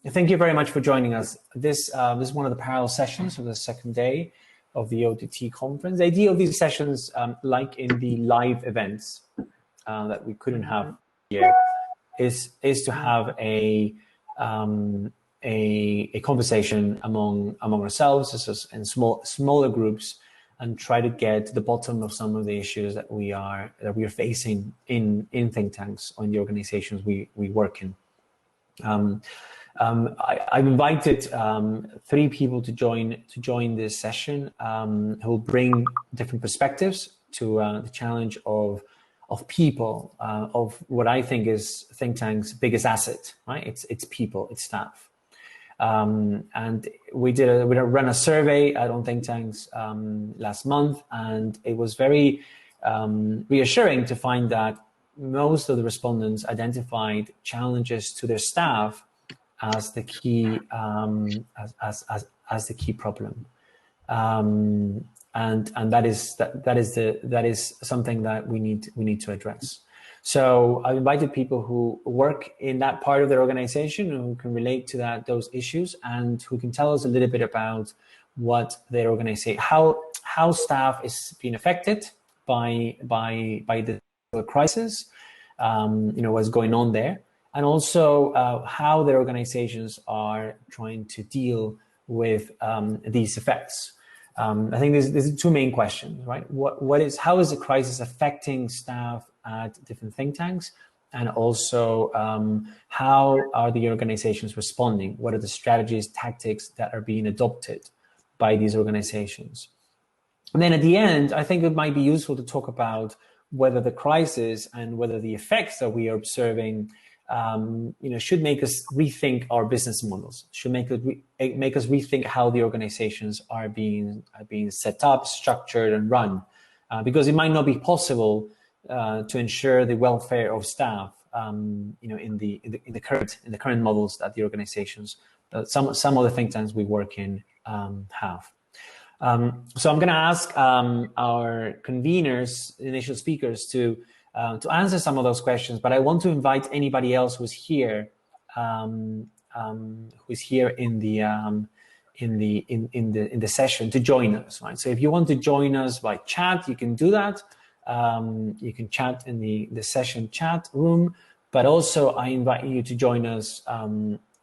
Thank you very much for joining us. This is one of the parallel sessions of the second day of the OTT conference. The idea of these sessions, like in the live events that we couldn't have here, is to have a conversation among ourselves in smaller groups, and try to get to the bottom of some of the issues that we are facing in think tanks or in the organizations we work in. I've invited 3 people to join this session who will bring different perspectives to the challenge of people, of what I think is think tank's biggest asset, right? It's people, it's staff. And we ran a survey on think tanks last month, and it was very reassuring to find that most of the respondents identified challenges to their staff as the key as the key problem, and that is something that we need to address. So I've invited people who work in that part of their organization, who can relate to those issues, and who can tell us a little bit about what their organization, how staff is being affected by the crisis, what's going on there, and also how their organizations are trying to deal with these effects. I think there's 2 main questions, right? How is the crisis affecting staff at different think tanks, and also how are the organizations responding? What are the strategies, tactics that are being adopted by these organizations? And then at the end, I think it might be useful to talk about whether the crisis and whether the effects that we are observing should make us rethink our business models, should make us rethink how the organizations are being set up, structured, and run, because it might not be possible to ensure the welfare of staff, in the current models that the organizations, some of the think tanks we work in have. So I'm going to ask our conveners, initial speakers, to answer some of those questions, but I want to invite anybody else who's here in the session to join us. Right. So if you want to join us by chat, you can do that. You can chat in the session chat room, but also I invite you to join us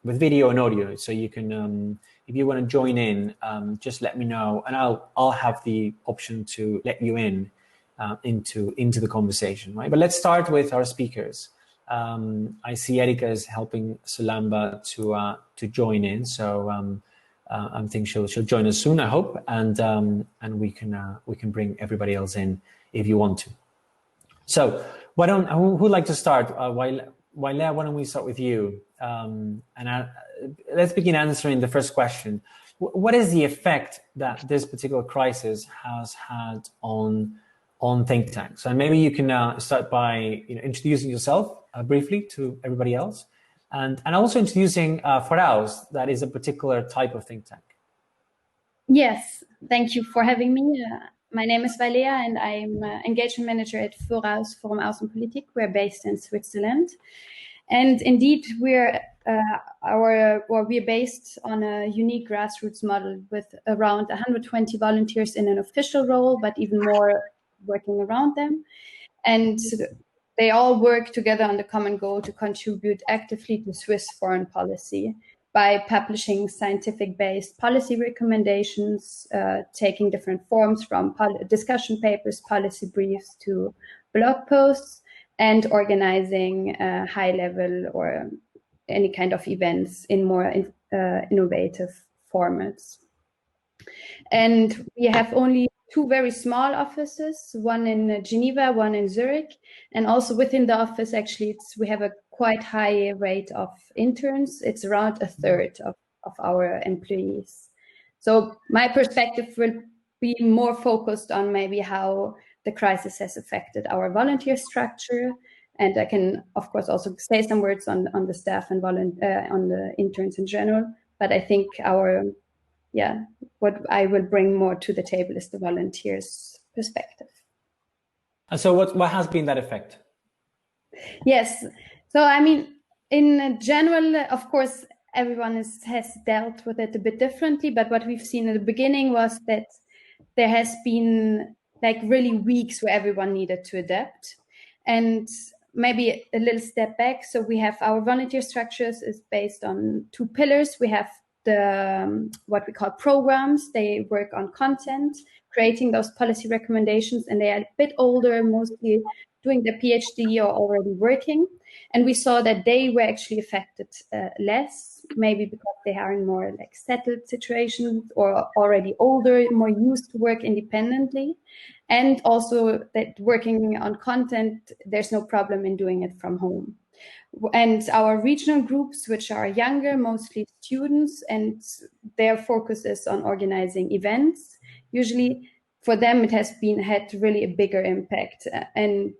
with video and audio. So you can, if you want to join in, just let me know, and I'll have the option to let you in into the conversation, right? But let's start with our speakers. I see Erika is helping Sulamba to join in, so I think she'll join us soon, I hope, and we can bring everybody else in if you want to. So who'd like to start? Wailea, why don't we start with you? Let's begin answering the first question. What is the effect that this particular crisis has had on think tanks? And maybe you can start by introducing yourself briefly to everybody else, and also introducing foraus, that is a particular type of think tank. Yes, thank you for having me. My name is Wailea, and I'm engagement manager at foraus, Forum Außenpolitik. We're based in Switzerland, and indeed we're based on a unique grassroots model with around 120 volunteers in an official role, but even more working around them, and they all work together on the common goal to contribute actively to Swiss foreign policy by publishing scientific-based policy recommendations, taking different forms from discussion papers, policy briefs to blog posts, and organizing high-level or any kind of events in more innovative formats. And we have only 2 very small offices, one in Geneva, one in Zurich. And also within the office, actually, we have a quite high rate of interns. It's around 1/3 of our employees. So my perspective will be more focused on maybe how the crisis has affected our volunteer structure. And I can, of course, also say some words on the staff and on the interns in general. But I think what I will bring more to the table is the volunteers' perspective. And so what has been that effect? Yes. So, I mean, in general, of course, everyone has dealt with it a bit differently. But what we've seen in the beginning was that there has been like really weeks where everyone needed to adapt. And maybe a little step back. So we have our volunteer structures is based on 2 pillars. We have the what we call programs. They work on content, creating those policy recommendations, and they are a bit older, mostly doing their PhD or already working. And we saw that they were actually affected less, maybe because they are in more like settled situations or already older, more used to work independently. And also that working on content, there's no problem in doing it from home. And our regional groups, which are younger, mostly students, and their focus is on organizing events. Usually for them, it has had really a bigger impact. And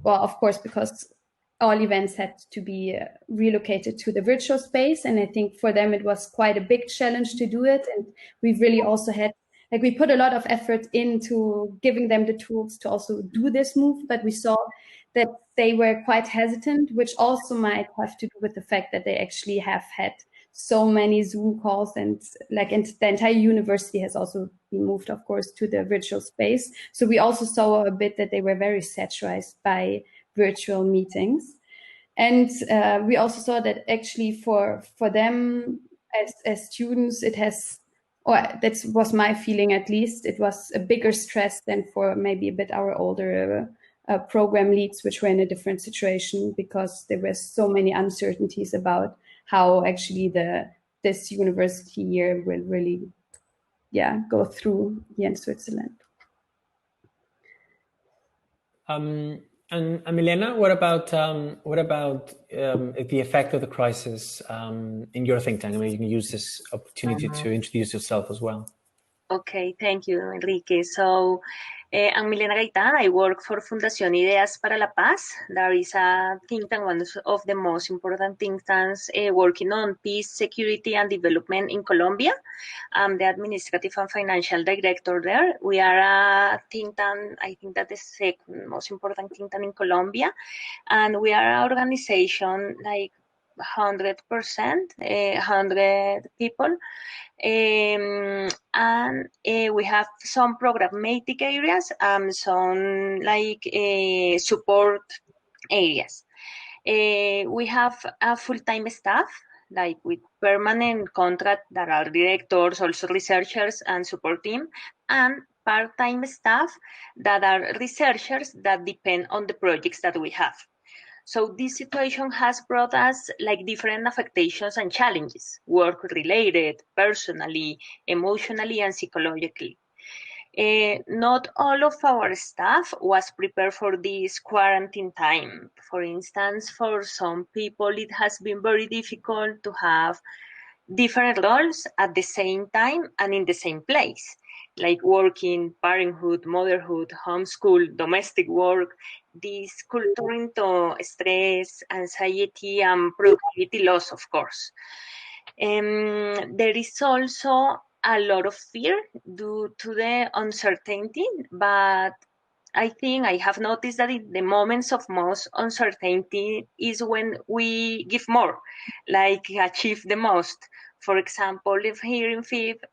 well, of course, because all events had to be relocated to the virtual space. And I think for them, it was quite a big challenge to do it. And we've really also had, like, we put a lot of effort into giving them the tools to also do this move, but we saw that they were quite hesitant, which also might have to do with the fact that they actually have had so many Zoom calls, and like the entire university has also been moved, of course, to the virtual space. So we also saw a bit that they were very saturized by virtual meetings. And we also saw that actually for them as students, it has, or that was my feeling at least, it was a bigger stress than for maybe a bit our older program leads, which were in a different situation because there were so many uncertainties about how actually this university year will really, go through here in Switzerland. And Milena, what about the effect of the crisis in your think tank? I mean, you can use this opportunity to introduce yourself as well. Okay, thank you, Enrique. So I'm Milena Gaitán. I work for Fundación Ideas para la Paz. There is a think tank, one of the most important think tanks working on peace, security, and development in Colombia. I'm the administrative and financial director there. We are a think tank, I think that the second most important think tank in Colombia. And we are an organization like 100%, 100 people. And we have some programmatic areas, some like support areas. We have a full-time staff, like with permanent contract that are directors, also researchers and support team, and part-time staff that are researchers that depend on the projects that we have. So this situation has brought us like different affectations and challenges, work-related, personally, emotionally, and psychologically. Not all of our staff was prepared for this quarantine time. For instance, for some people, it has been very difficult to have different roles at the same time and in the same place, like working, parenthood, motherhood, homeschool, domestic work. This culture into stress, anxiety, and productivity loss, of course. There is also a lot of fear due to the uncertainty, but I think I have noticed that in the moments of most uncertainty is when we give more, like achieve the most. For example, if here in FIP,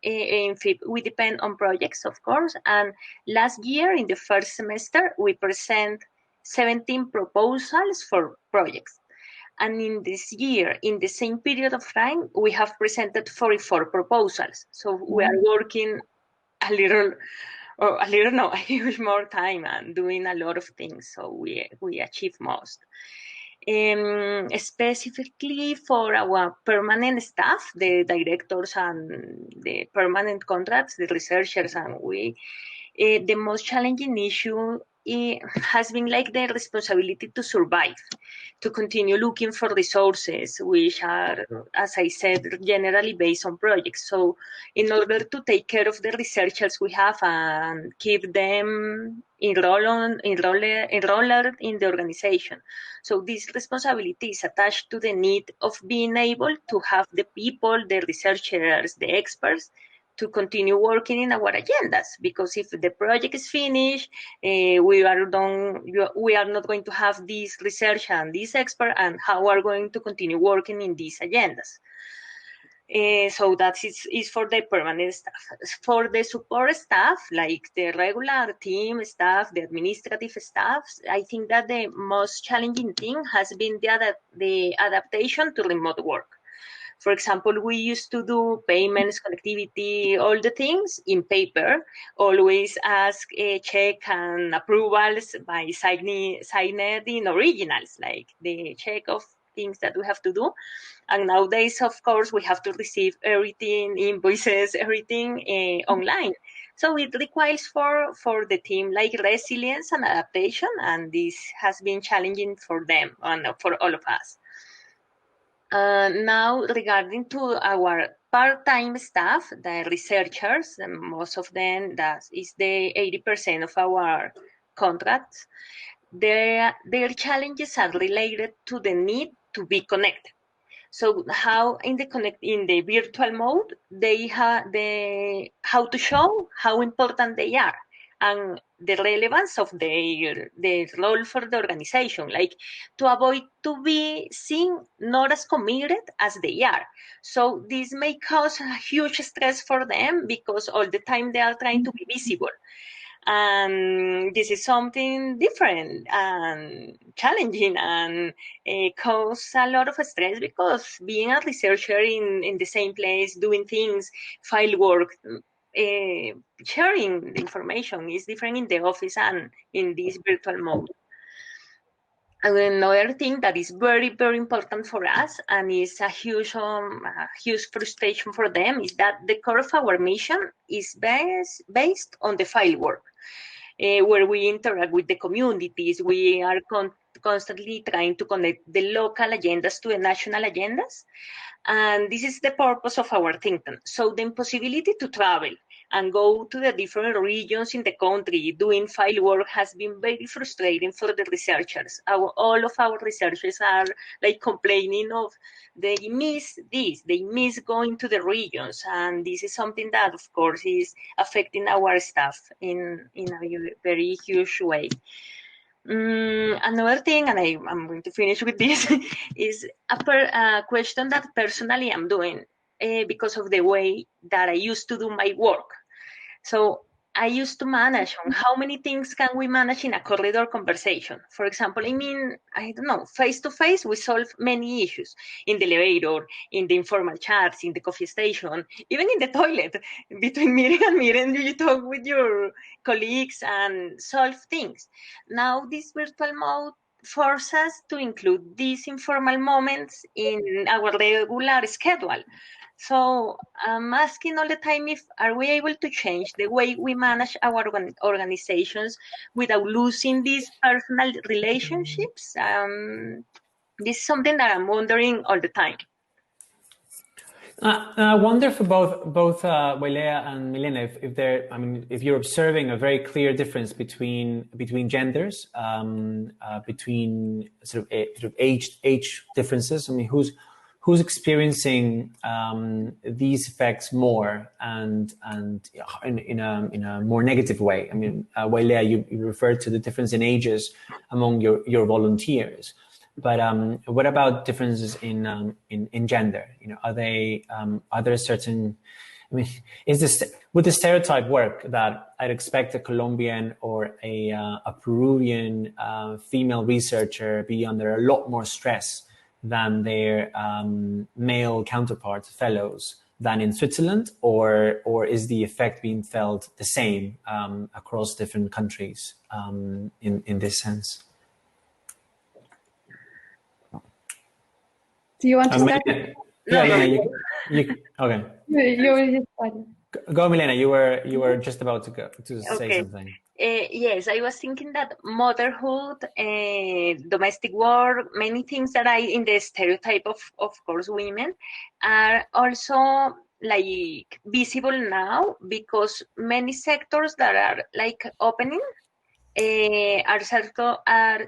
we depend on projects, of course, and last year in the first semester, we present 17 proposals for projects. And in this year, in the same period of time, we have presented 44 proposals. So we are working a huge more time and doing a lot of things. So we achieve most. Specifically for our permanent staff, the directors and the permanent contracts, the researchers, and the most challenging issue has been like the responsibility to survive, to continue looking for resources, which are, as I said, generally based on projects. So in order to take care of the researchers we have and keep them enrolled in the organization. So this responsibility is attached to the need of being able to have the people, the researchers, the experts, to continue working in our agendas, because if the project is finished, we are not going to have this research and this expert, and how are going to continue working in these agendas. So that is for the permanent staff. For the support staff, like the regular team staff, the administrative staff, I think that the most challenging thing has been the adaptation to remote work. For example, we used to do payments, connectivity, all the things in paper, always ask a check and approvals by signing in originals, like the check of things that we have to do. And nowadays, of course, we have to receive everything, invoices, everything online. So it requires for the team like resilience and adaptation, and this has been challenging for them and for all of us. Now, regarding to our part-time staff, the researchers, most of them, that is the 80% of our contracts, their challenges are related to the need to be connected. So how in the virtual mode how to show how important they are and the relevance of their role for the organization, like to avoid to be seen not as committed as they are. So this may cause a huge stress for them because all the time they are trying to be visible. And this is something different and challenging and cause a lot of stress because being a researcher in the same place, doing things, file work, sharing the information is different in the office and in this virtual mode. And another thing that is very, very important for us and is a huge frustration for them is that the core of our mission is based on the file work. Where we interact with the communities. We are constantly trying to connect the local agendas to the national agendas. And this is the purpose of our think tank. So the impossibility to travel and go to the different regions in the country doing file work has been very frustrating for the researchers. All of our researchers are like complaining of they miss this, they miss going to the regions, and this is something that of course is affecting our staff in a very huge way. Another thing, and I'm going to finish with this, is a question that personally I'm doing because of the way that I used to do my work. So I used to manage on how many things can we manage in a corridor conversation. For example, I don't know, face-to-face, we solve many issues in the elevator, in the informal chats, in the coffee station, even in the toilet. Between meeting and meeting, you talk with your colleagues and solve things. Now, this virtual mode forces us to include these informal moments in our regular schedule. So I'm asking all the time are we able to change the way we manage our organizations without losing these personal relationships? This is something that I'm wondering all the time. I wonder for both Wailea and Milena if you're observing a very clear difference between genders, between sort of age differences. I mean, who's experiencing these effects more and in a more negative way? I mean, Wailea, you referred to the difference in ages among your volunteers, but what about differences in gender? You know, are there certain? I mean, would the stereotype work that I'd expect a Colombian or a Peruvian female researcher be under a lot more stress than their male counterparts, fellows, than in Switzerland, or is the effect being felt the same across different countries in this sense? Do you want to start? Yeah, okay. You Go, Milena. You were just about to say something. Yes, I was thinking that motherhood, domestic work, many things that in the stereotype of course, women are also like visible now because many sectors that are like opening are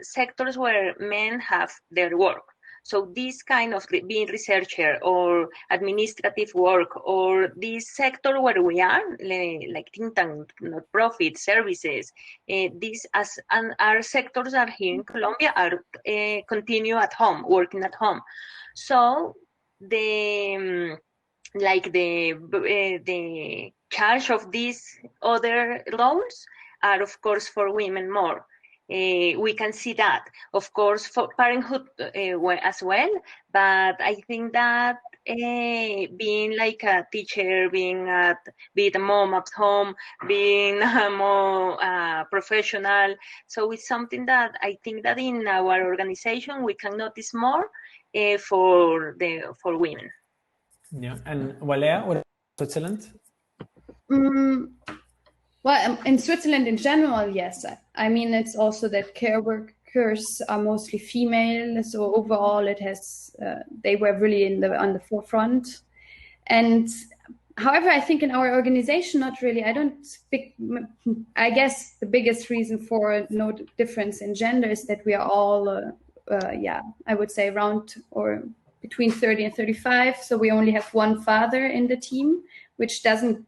sectors where men have their work. So this kind of being researcher or administrative work or this sector where we are, like think tank, not profit, services, these our sectors are here in Colombia are continue at home, working at home. So like the charge of these other roles are, of course, for women more. We can see that, of course, for parenthood as well, but I think that being like a teacher, being a mom at home, being a more professional, so it's something that I think that in our organization we can notice more for women. Yeah, and Wailea, what about Switzerland? Well, in Switzerland in general, yes. I mean, it's also that care workers are mostly female, so overall, it has they were really on the forefront. And however, I think in our organization, not really. I guess the biggest reason for no difference in gender is that we are all, I would say around or between 30 and 35. So we only have one father in the team, which doesn't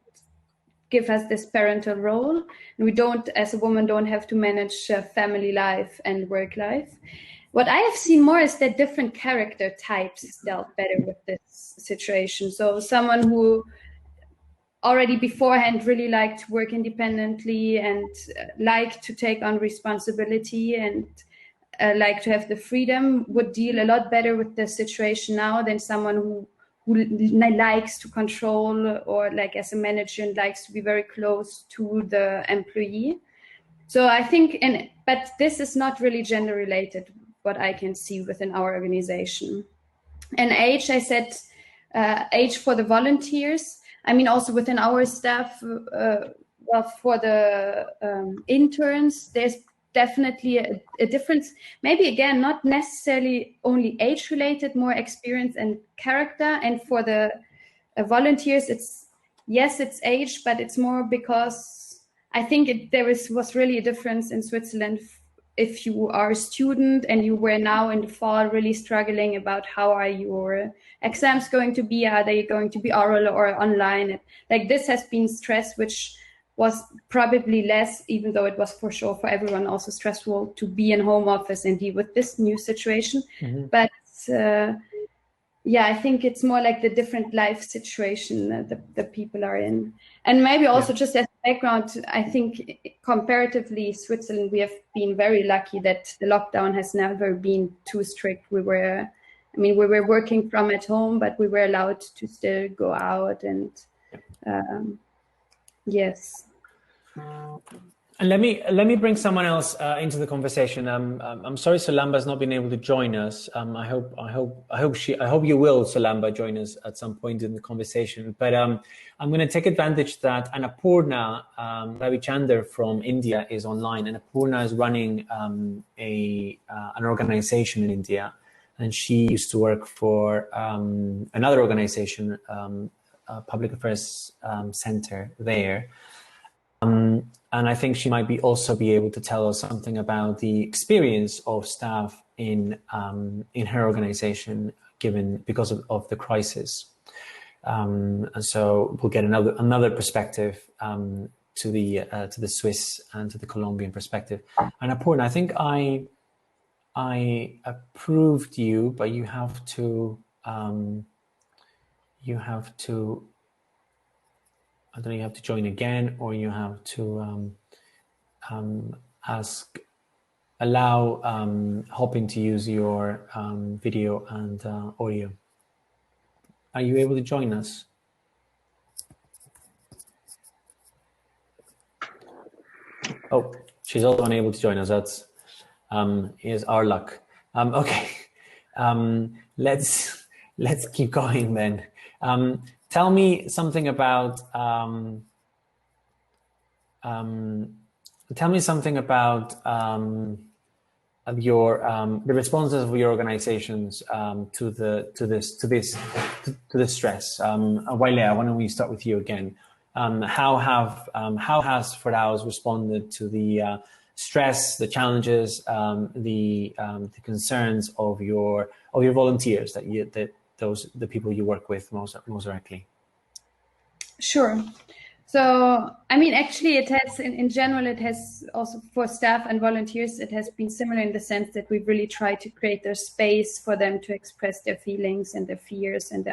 give us this parental role. And we don't, as a woman, don't have to manage family life and work life. What I have seen more is that different character types dealt better with this situation. So someone who already beforehand really liked to work independently and liked to take on responsibility and like to have the freedom would deal a lot better with the situation now than someone who likes to control or like as a manager and likes to be very close to the employee. So I think, but this is not really gender related, what I can see within our organization. And age, I said age for the volunteers. I mean, also within our staff, for the interns, there's definitely a difference. Maybe again, not necessarily only age related, more experience and character. And for the volunteers, it's age, but it's more because I think there was really a difference in Switzerland. If you are a student and you were now in the fall really struggling about how are your exams going to be, are they going to be oral or online? Like this has been stress, which was probably less, even though it was for sure for everyone also stressful to be in home office and deal with this new situation. Mm-hmm. But I think it's more like the different life situation that the people are in. And maybe also just as background, I think comparatively Switzerland, we have been very lucky that the lockdown has never been too strict. We were working from at home, but we were allowed to still go out and yes. And let me bring someone else into the conversation. I'm sorry Sulamba's not been able to join us. I hope you will, Sulamba, join us at some point in the conversation. But I'm going to take advantage that Annapurna Ravichandar from India is online. And Annapurna is running an organization in India, and she used to work for another organization, a public affairs center there. And I think she might also be able to tell us something about the experience of staff in her organization, because of the crisis. And so we'll get another perspective to the Swiss and to the Colombian perspective. And Annapurna, I think I approved you, but you have to. I don't know, you have to join again, or you have to allow Hopin to use your video and audio. Are you able to join us? Oh, she's also unable to join us. That's is our luck. Okay, let's keep going then. Tell me something about your the responses of your organizations to the stress. Wailea, why don't we start with you again? How has foraus responded to the stress, the challenges, the concerns of your volunteers the people you work with most directly? Sure. So, I mean, actually it has, in general, it has also for staff and volunteers, it has been similar in the sense that we've really tried to create a space for them to express their feelings and their fears and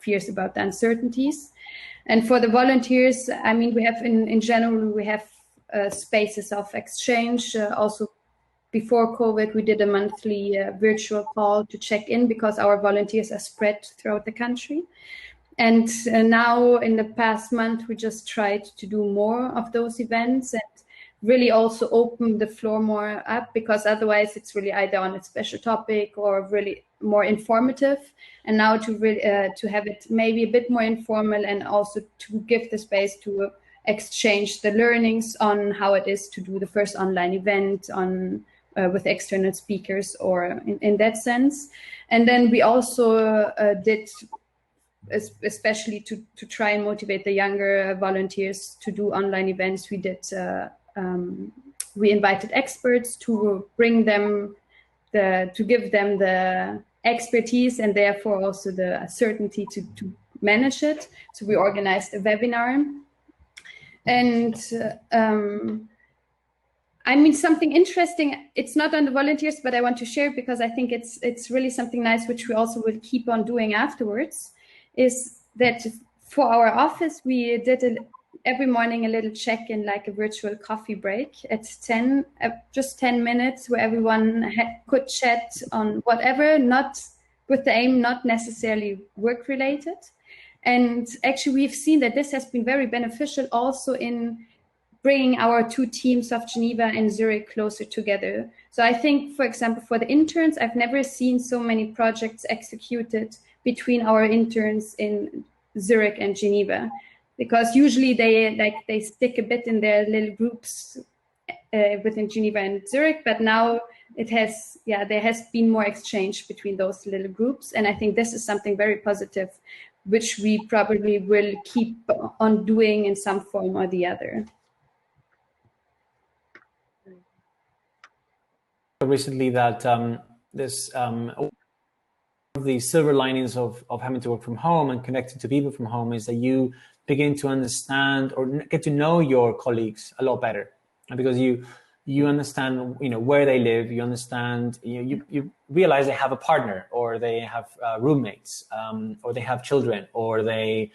fears about the uncertainties. And for the volunteers, I mean, we have in general, we have spaces of exchange. Also, before COVID, we did a monthly virtual call to check in because our volunteers are spread throughout the country. And now in the past month, we just tried to do more of those events and really also open the floor more up, because otherwise it's really either on a special topic or really more informative. And now to really to have it maybe a bit more informal and also to give the space to exchange the learnings on how it is to do the first online event on with external speakers or in that sense. And then we also did, especially to try and motivate the younger volunteers to do online events, we invited experts to bring them to give them the expertise and therefore also the certainty to manage it. So we organized a webinar. And I mean, something interesting, it's not on the volunteers, but I want to share because I think it's really something nice, which we also will keep on doing afterwards, is that for our office, we did every morning a little check-in, like a virtual coffee break at 10, just 10 minutes, where everyone could chat on whatever, not with the aim, not necessarily work-related. And actually, we've seen that this has been very beneficial also in bringing our two teams of Geneva and Zurich closer together. So I think, for example, for the interns, I've never seen so many projects executed between our interns in Zurich and Geneva, because usually they stick a bit in their little groups within Geneva and Zurich, but now there has been more exchange between those little groups. And I think this is something very positive, which we probably will keep on doing in some form or the other. Recently that this of the silver linings of having to work from home and connecting to people from home is that you begin to understand or get to know your colleagues a lot better, because you understand where they live, you understand, you realize they have a partner, or they have roommates, or they have children, or they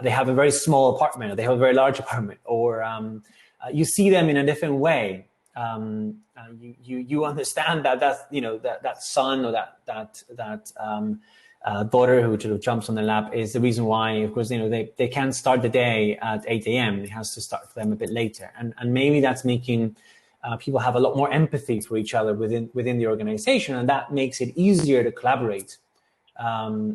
have a very small apartment, or they have a very large apartment, or you see them in a different way. You understand that's that son or that daughter who sort of jumps on the lap is the reason why, of course, they can't start the day at 8 a.m. It has to start for them a bit later, and maybe that's making people have a lot more empathy for each other within the organization, and that makes it easier to collaborate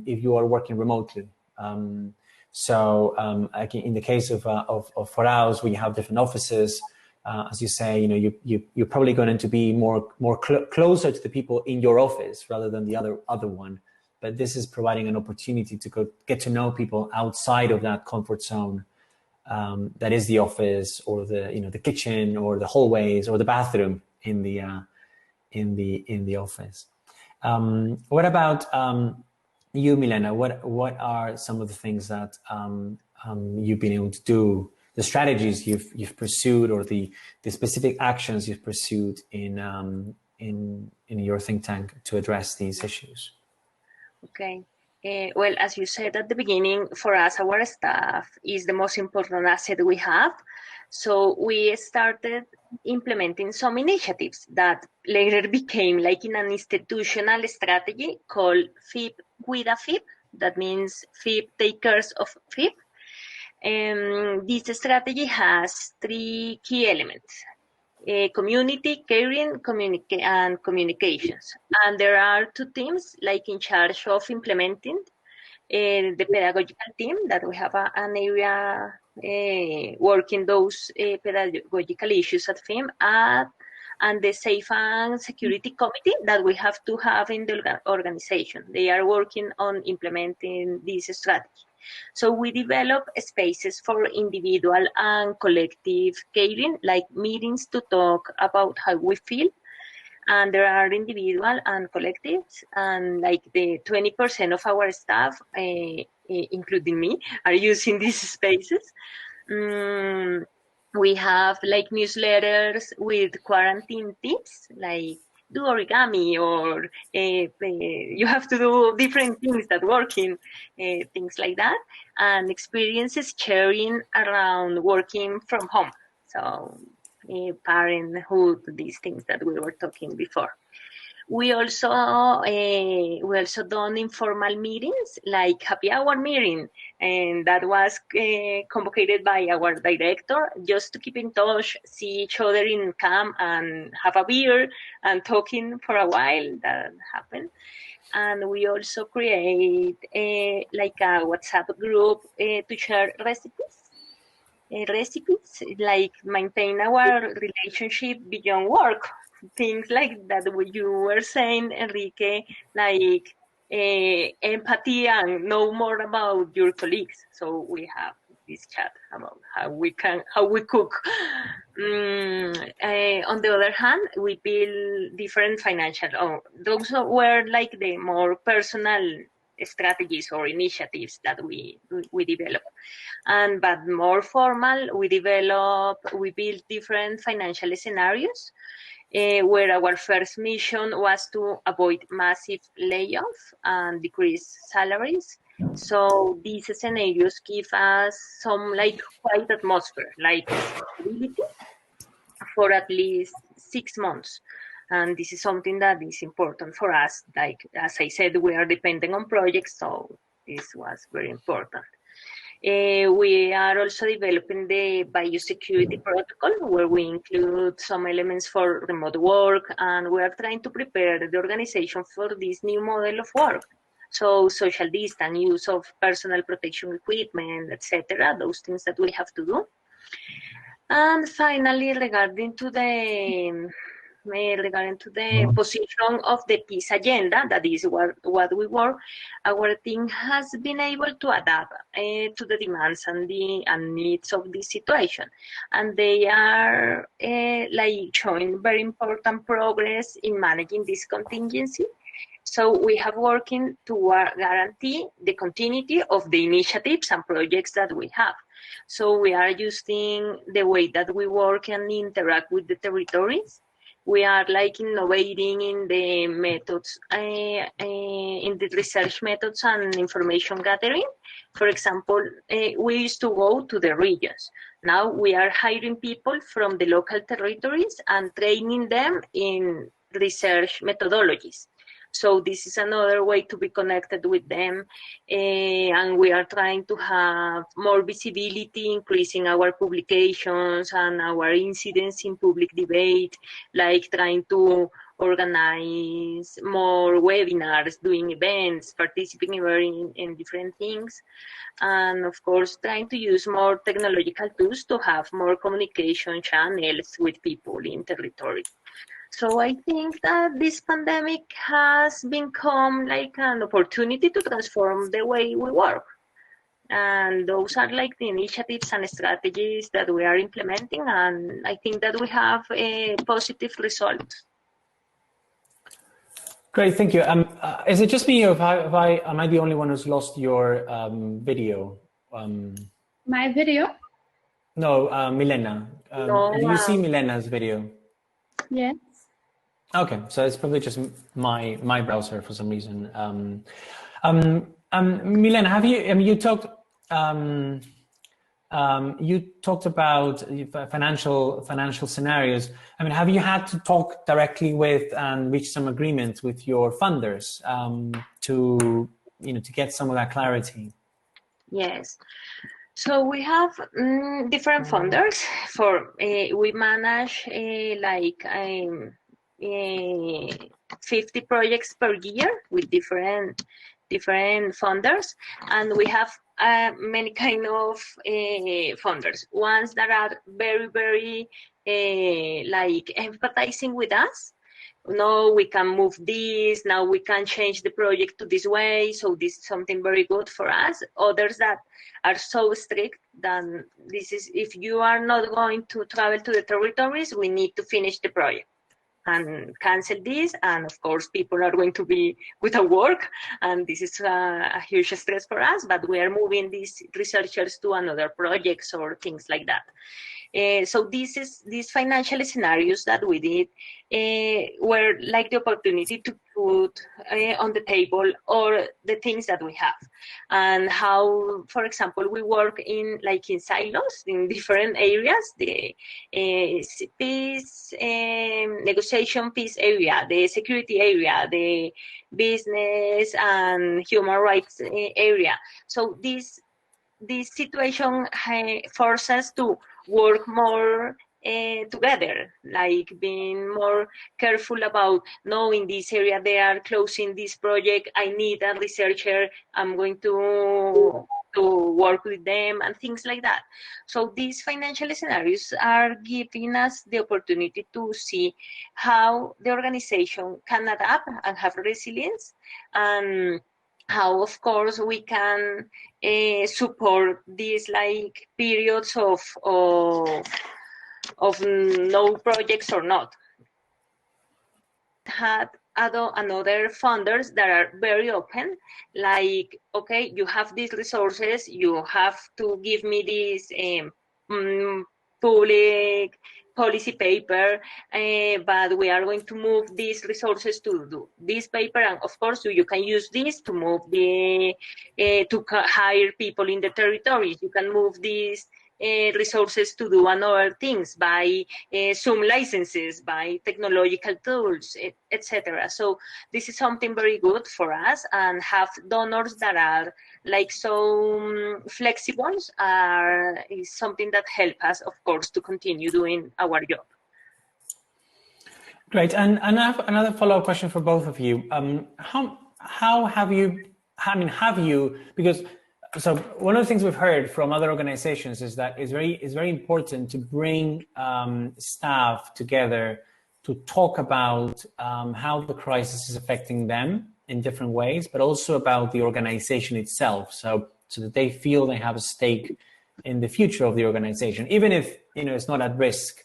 if you are working remotely. Like in the case of foraus, where you have different offices. As you say, you're probably going to be more closer to the people in your office rather than the other one. But this is providing an opportunity to get to know people outside of that comfort zone that is the office, or the kitchen, or the hallways, or the bathroom in the office. What about you, Milena? What are some of the things that you've been able to do? The strategies you've pursued, or the specific actions you've pursued in your think tank to address these issues? Okay. Well, as you said at the beginning, for us, our staff is the most important asset we have. So we started implementing some initiatives that later became like in an institutional strategy called FIP with a FIP. That means FIP takers of FIP. This strategy has three key elements: community, caring, and communications. And there are two teams like in charge of implementing, the pedagogical team, that we have an area working those pedagogical issues at FIM, and the Safe and Security Committee that we have to have in the organization. They are working on implementing this strategy. So we develop spaces for individual and collective caring, like meetings to talk about how we feel. And there are individual and collectives, and like the 20% of our staff, including me, are using these spaces. We have like newsletters with quarantine tips, like do origami, or you have to do different things that working, things like that, and experiences sharing around working from home. So parenthood, these things that we were talking before. We also done informal meetings like happy hour meeting, and that was convocated by our director just to keep in touch, see each other in camp, and have a beer and talking for a while. That happened. And we also create like a WhatsApp group to share recipes, like maintain our relationship beyond work. Things like that you were saying, Enrique, like empathy and know more about your colleagues. So we have this chat about how we cook. On the other hand, we build different financial. Those were like the more personal strategies or initiatives that we develop. But more formal, we build different financial scenarios. Where our first mission was to avoid massive layoffs and decrease salaries. So these scenarios give us some like quiet atmosphere, like stability for at least 6 months. And this is something that is important for us. Like, as I said, we are dependent on projects, so this was very important. We are also developing the biosecurity protocol, where we include some elements for remote work, and we are trying to prepare the organization for this new model of work. So social distance, use of personal protection equipment, etc. Those things that we have to do. And finally, regarding to the position of the peace agenda, that is what we work, our team has been able to adapt to the demands and needs of this situation. And they are like showing very important progress in managing this contingency. So we have working to guarantee the continuity of the initiatives and projects that we have. So we are using the way that we work and interact with the territories. We are like innovating in the methods, in the research methods and information gathering. For example, we used to go to the regions. Now we are hiring people from the local territories and training them in research methodologies. So this is another way to be connected with them. And we are trying to have more visibility, increasing our publications and our incidence in public debate, like trying to organize more webinars, doing events, participating in different things. And of course, trying to use more technological tools to have more communication channels with people in territory. So I think that this pandemic has become like an opportunity to transform the way we work. And those are like the initiatives and strategies that we are implementing. And I think that we have a positive result. Great, thank you. Is it just me, or am I the only one who's lost your video? My video? No, Milena. Do you see Milena's video? Yes. Okay, so it's probably just my browser for some reason. Milena, have you? I mean, you talked about financial scenarios. I mean, have you had to talk directly with and reach some agreements with your funders to get some of that clarity? Yes. So we have different funders. We manage 50 projects per year with different funders, and we have many kind of funders. Ones that are very, very empathizing with us. No, we can move this. Now we can change the project to this way. So this is something very good for us. Others that are so strict that if you are not going to travel to the territories, we need to finish the project and cancel this. And of course, people are going to be without work. And this is a huge stress for us, but we are moving these researchers to another projects or things like that. So these financial scenarios that we did were like the opportunity to put on the table all the things that we have, and how, for example, we work in silos in different areas. The peace negotiation peace area, the security area, the business and human rights area. So this situation forces us to work more together, like being more careful about, no, in this area they are closing this project, I need a researcher, I'm going to work with them, and things like that. So these financial scenarios are giving us the opportunity to see how the organization can adapt and have resilience, and how, of course, we can support these periods of no projects or not. Had another funders that are very open, like, okay, you have these resources, you have to give me this public policy paper, but we are going to move these resources to do this paper, and of course you can use this to move to hire people in the territories. You can move these resources to do other things, by Zoom licenses, by technological tools, etc. So this is something very good for us, and have donors that are so flexible is something that helps us, of course, to continue doing our job. Great, and I have another follow-up question for both of you. How have you, because so one of the things we've heard from other organizations is that it's very important to bring staff together to talk about how the crisis is affecting them in different ways, but also about the organization itself, so that they feel they have a stake in the future of the organization, even if it's not at risk,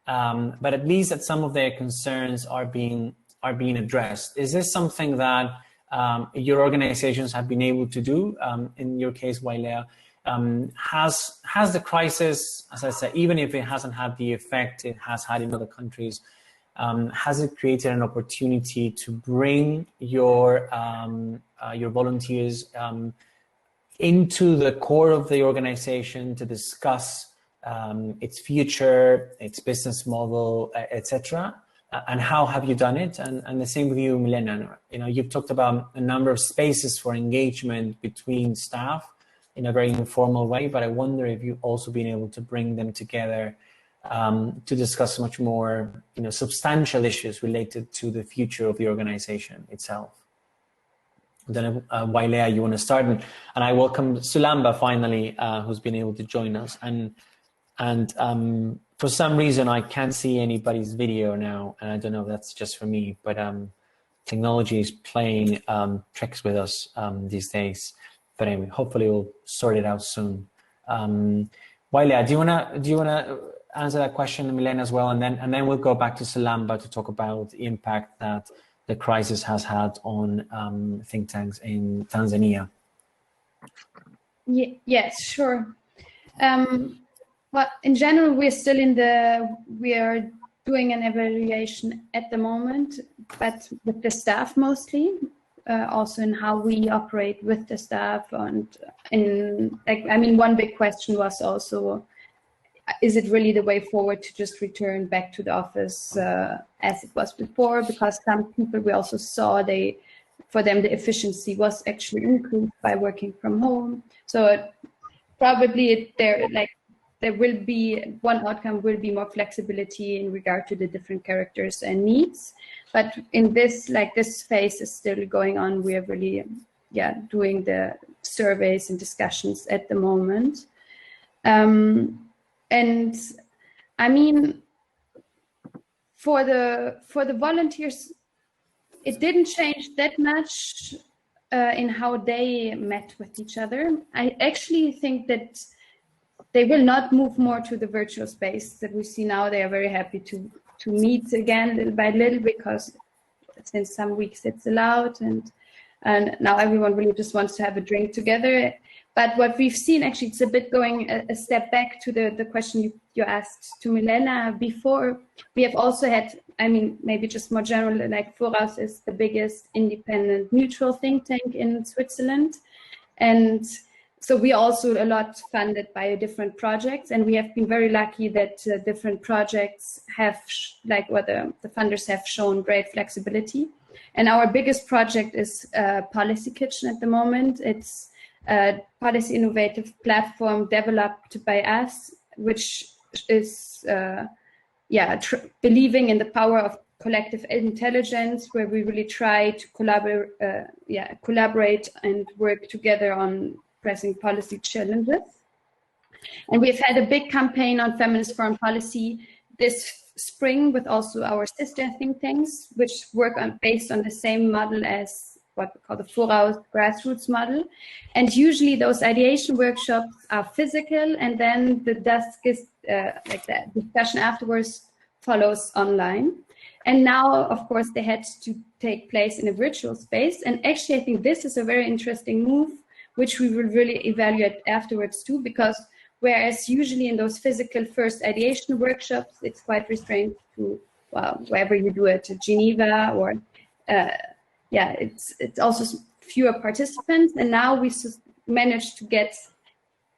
but at least that some of their concerns are being addressed. Is this something that your organizations have been able to do? In your case, Wailea, has the crisis, as I said, even if it hasn't had the effect it has had in other countries, has it created an opportunity to bring your volunteers into the core of the organization to discuss its future, its business model, etc.? And how have you done it? And the same with you, Milena. You've talked about a number of spaces for engagement between staff in a very informal way, but I wonder if you've also been able to bring them together to discuss much more, substantial issues related to the future of the organization itself. Then, Wailea, you want to start, and I welcome Sulamba finally, who's been able to join us. And for some reason, I can't see anybody's video now, and I don't know if that's just for me, but technology is playing tricks with us these days. But anyway, hopefully we'll sort it out soon. Wailea, do you wanna answer that question, Milena, as well, and then we'll go back to Sulamba to talk about the impact that the crisis has had on think tanks in Tanzania? Yes, sure. Well, in general, we are doing an evaluation at the moment, but with the staff mostly, also in how we operate with the staff. And one big question was also, is it really the way forward to just return back to the office as it was before? Because some people we also saw, for them the efficiency was actually improved by working from home. So probably there will be one outcome will be more flexibility in regard to the different characters and needs. But in this phase is still going on. We are really doing the surveys and discussions at the moment. And I mean, for the volunteers, it didn't change that much in how they met with each other. I actually think that they will not move more to the virtual space that we see now. They are very happy to meet again little by little, because since some weeks it's allowed. And and now everyone really just wants to have a drink together. But what we've seen, actually, it's a bit going a step back to the question you asked to Milena before. We have also had, I mean, maybe just more general, like Foraus is the biggest independent neutral think tank in Switzerland. And so we are also a lot funded by different projects, and we have been very lucky that different projects have, the funders have shown great flexibility. And our biggest project is Policy Kitchen at the moment. It's a policy innovative platform developed by us, which is believing in the power of collective intelligence, where we really try to collaborate and work together on pressing policy challenges. And we've had a big campaign on feminist foreign policy this spring with also our sister think tanks, which work based on the same model as what we call the foraus grassroots model. And usually those ideation workshops are physical, and then the discussion afterwards follows online. And now, of course, they had to take place in a virtual space. And actually, I think this is a very interesting move, which we will really evaluate afterwards too, because whereas usually in those physical first ideation workshops, it's quite restrained to, well, wherever you do it, to Geneva or it's also fewer participants. And now we managed to get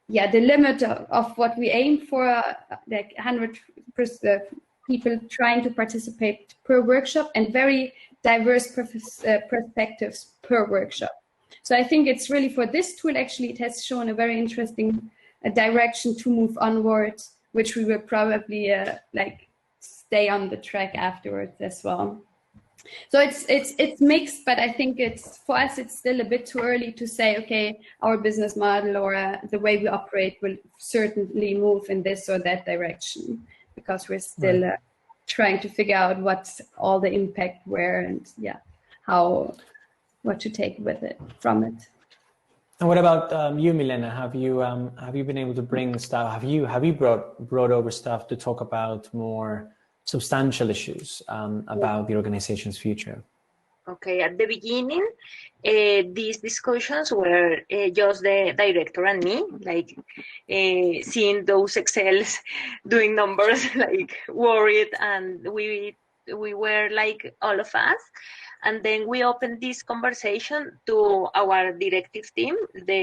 the limit of what we aim for, like 100 people trying to participate per workshop, and very diverse perspectives per workshop. So I think it's really, for this tool, actually, it has shown a very interesting direction to move onwards, which we will probably stay on the track afterwards as well. So it's mixed, but I think for us it's still a bit too early to say, okay, our business model or the way we operate will certainly move in this or that direction, because we're still trying to figure out what's all the impact where, and what to take with it from it. And what about you, Milena? Have you been able to bring stuff? Have you brought over stuff to talk about more substantial issues about the organization's future? Okay, at the beginning, these discussions were just the director and me, seeing those Excels, doing numbers, worried, and we were all of us. And then we opened this conversation to our directive team,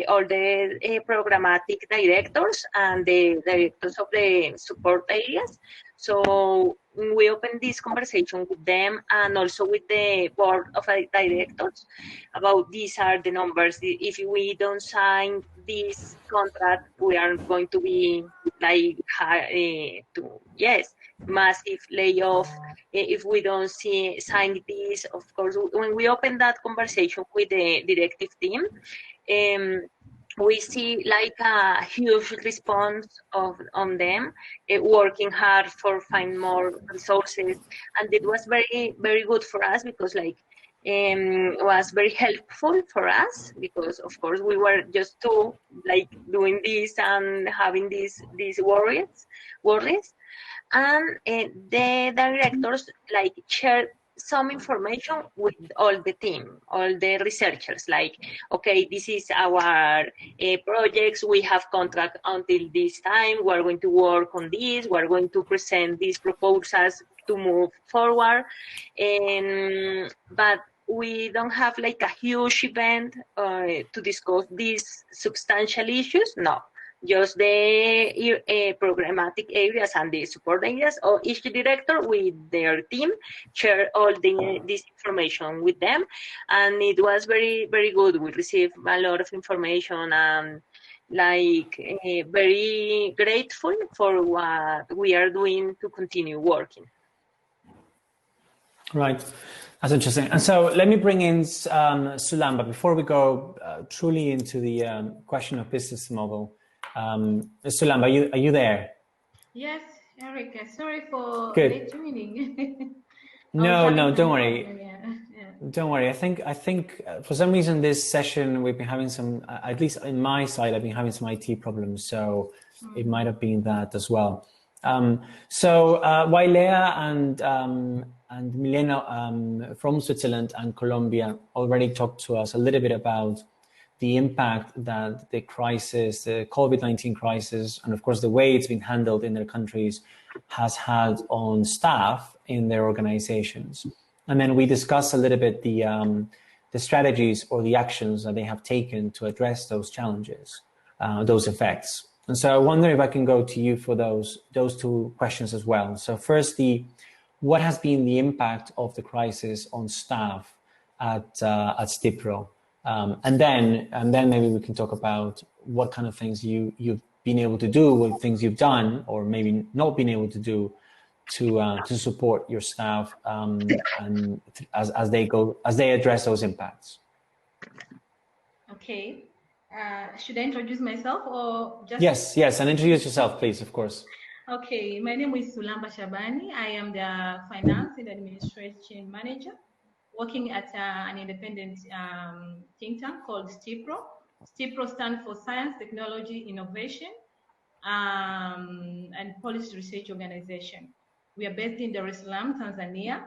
all the programmatic directors and the directors of the support areas. So we opened this conversation with them and also with the board of directors about these are the numbers. If we don't sign this contract, we are going to be massive layoff. If we don't sign this, of course, when we open that conversation with the directive team, we see a huge response on them working hard for find more resources, and it was very, very good for us because was very helpful for us, because of course we were just doing this and having these worries, and the directors shared some information with all the team, all the researchers, okay, this is our projects, we have contract until this time, we're going to work on this, we're going to present these proposals to move forward, but we don't have a huge event to discuss these substantial issues, no. Just the programmatic areas and the support areas, or each director with their team share all this information with them, and it was very, very good. We received a lot of information and very grateful for what we are doing to continue working. Right, that's interesting. And so let me bring in Sulamba before we go truly into the question of business model. Sulamba, are you there? Yes, Erica. Sorry for Good. late joining. No, don't worry. Don't worry. I think for some reason this session we've been having some, at least in my side, I've been having some IT problems, so it might have been that as well. Wailea and Milena from Switzerland and Colombia already talked to us a little bit about the impact that the crisis, the COVID-19 crisis, and of course the way it's been handled in their countries has had on staff in their organizations. And then we discussed a little bit the strategies or the actions that they have taken to address those challenges, those effects. And so I wonder if I can go to you for those two questions as well. So firstly, what has been the impact of the crisis on staff at STIPRO? And then maybe we can talk about what kind of things you've been able to do, what things you've done, or maybe not been able to do to support your staff and as they address those impacts. Okay. Should I introduce myself or just? Yes, and introduce yourself, please, of course. Okay, my name is Sulamba Shaban. I am the Finance and Administration Manager working at an independent think tank called STIPRO. STIPRO stands for Science, Technology, Innovation and Policy Research Organization. We are based in Dar es Salaam, Tanzania.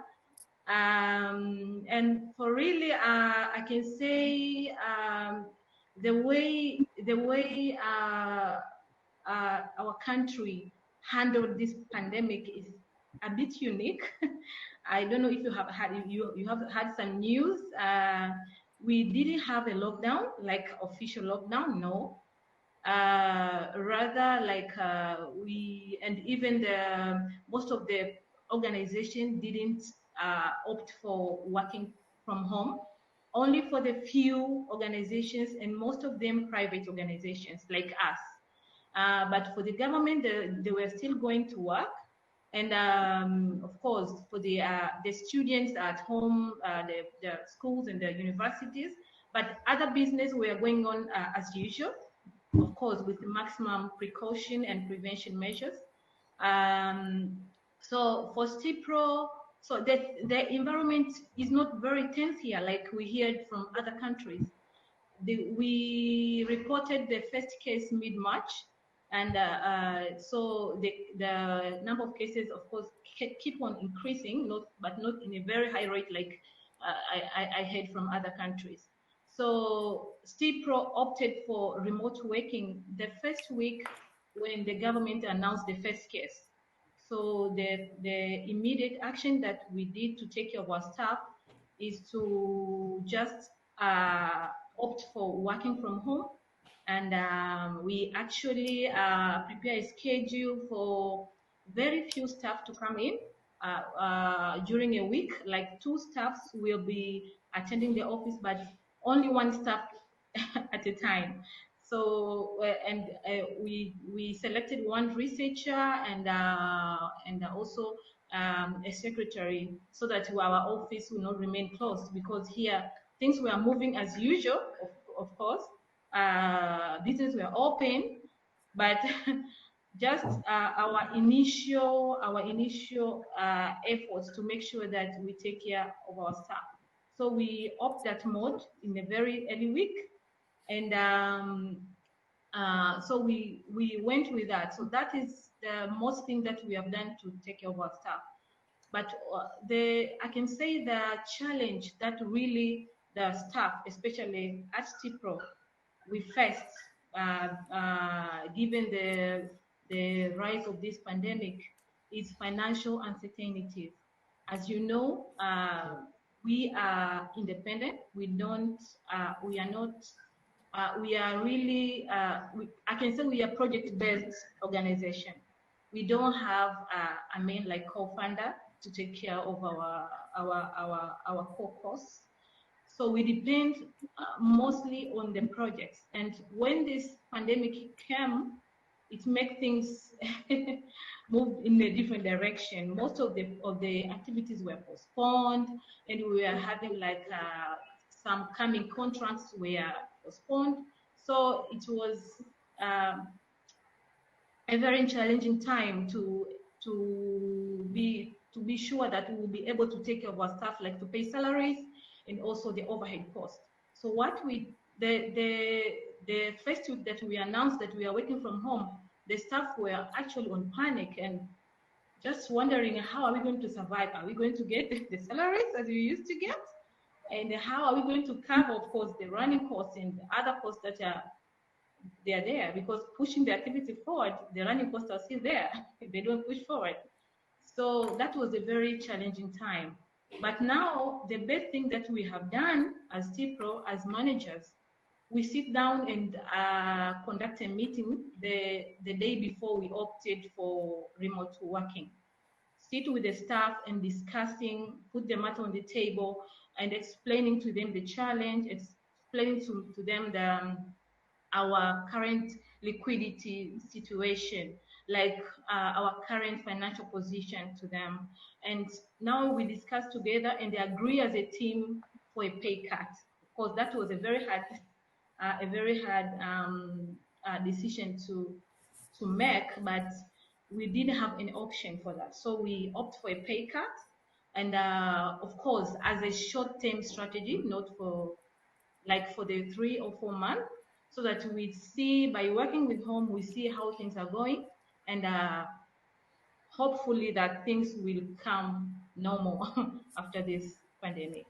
And for really, I can say the way our country handled this pandemic is a bit unique. I don't know if you have had some news. We didn't have a lockdown, like official lockdown, no. Rather, like even most of the organizations didn't opt for working from home. Only for the few organizations, and most of them private organizations like us. But for the government, they were still going to work. And of course, for the students at home, the schools and the universities, but other business were going on as usual, of course, with the maximum precaution and prevention measures. So for STIPRO, so the environment is not very tense here, like we heard from other countries. We reported the first case mid-March, and so the number of cases, of course, keep on increasing, but not in a very high rate like I heard from other countries. So STIPRO opted for remote working the first week when the government announced the first case. So the immediate action that we did to take care of our staff is to just opt for working from home. And we actually prepare a schedule for very few staff to come in during a week. Like 2 staffs will be attending the office, but only 1 staff at a time. So we selected 1 researcher and also a secretary, so that our office will not remain closed, because here things were moving as usual, of course. Business were open, but just our initial efforts to make sure that we take care of our staff. So we opt that mode in a very early week, and so we went with that. So that is the most thing that we have done to take care of our staff. But I can say the challenge that really the staff, especially at STIPRO, we faced, given the rise of this pandemic, is financial uncertainties. As you know, we are independent. We are really, I can say we are project-based organization. We don't have a main like co-founder to take care of our core costs. So we depend mostly on the projects. And when this pandemic came, it made things move in a different direction. Most of the activities were postponed, and we were having like some coming contracts were postponed. So it was a very challenging time to be sure that we will be able to take care of our staff, like to pay salaries and also the overhead costs. So what the first week that we announced that we are working from home, the staff were actually on panic and just wondering, how are we going to survive? Are we going to get the salaries as we used to get? And how are we going to cover, of course, the running costs and other costs that are there? Because pushing the activity forward, the running costs are still there if they don't push forward. So that was a very challenging time. But now the best thing that we have done as STIPRO, as managers, we sit down and conduct a meeting the day before we opted for remote working. Sit with the staff and discussing, put the matter on the table and explaining to them the challenge, explaining to them our current liquidity situation, like our current financial position to them. And now we discuss together and they agree as a team for a pay cut. Of course, that was a very hard decision to make, but we didn't have an option for that. So we opt for a pay cut. And of course, as a short-term strategy, not for the 3 or 4 months, so that we see, by working with home, we see how things are going, and hopefully that things will come normal after this pandemic.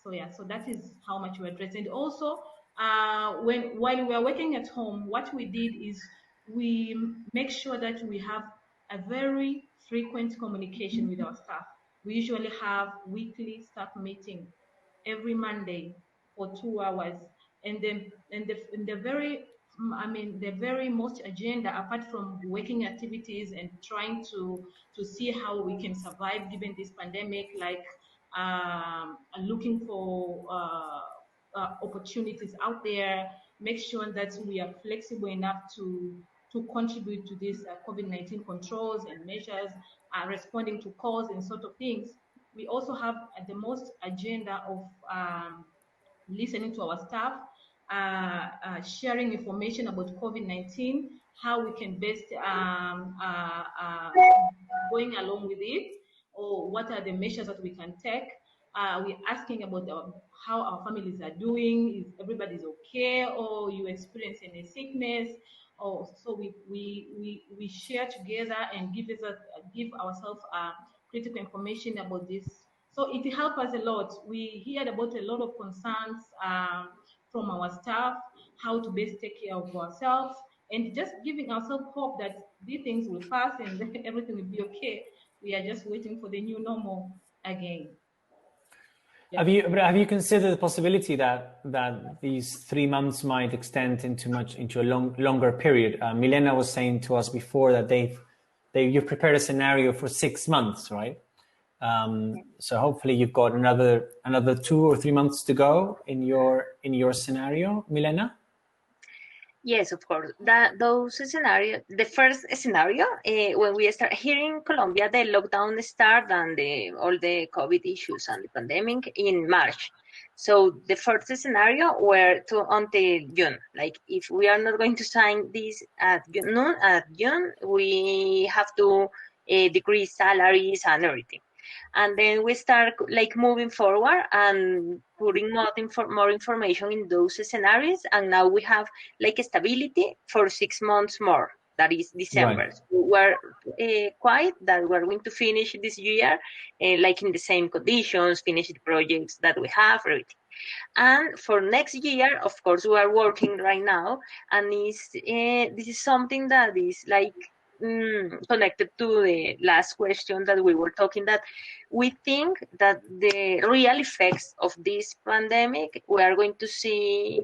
So yeah, so that is how much we address. And also, while we are working at home, what we did is we make sure that we have a very frequent communication with our staff. We usually have weekly staff meeting every Monday for 2 hours, and then the very most agenda, apart from working activities and trying to see how we can survive given this pandemic, like looking for opportunities out there, make sure that we are flexible enough to contribute to these COVID-19 controls and measures, responding to calls and sort of things. We also have the most agenda of listening to our staff, sharing information about COVID-19, how we can best going along with it, or what are the measures that we can take. We're asking about how our families are doing, if everybody's okay, or you experience any sickness. Or so we share together and give ourselves critical information about this. So it helped us a lot. We heard about a lot of concerns from our staff, how to best take care of ourselves, and just giving ourselves hope that these things will pass and everything will be okay. We are just waiting for the new normal again. Yeah. Have you considered the possibility that these 3 months might extend into a longer period? Milena was saying to us before that you've prepared a scenario for 6 months, right? So hopefully you've got another 2 or 3 months to go in your scenario, Milena. Yes, of course. The first scenario, when we start here in Colombia, the lockdown start and all the COVID issues and the pandemic in March. So the first scenario were until June. Like if we are not going to sign this at June, we have to decrease salaries and everything. And then we start like moving forward and putting more information in those scenarios. And now we have like stability for 6 months more. That is December. Right. So we're quiet that we're going to finish this year like in the same conditions, finish the projects that we have, everything. And for next year, of course, we are working right now. And this is something that is like connected to the last question that we were talking, that we think that the real effects of this pandemic, we are going to see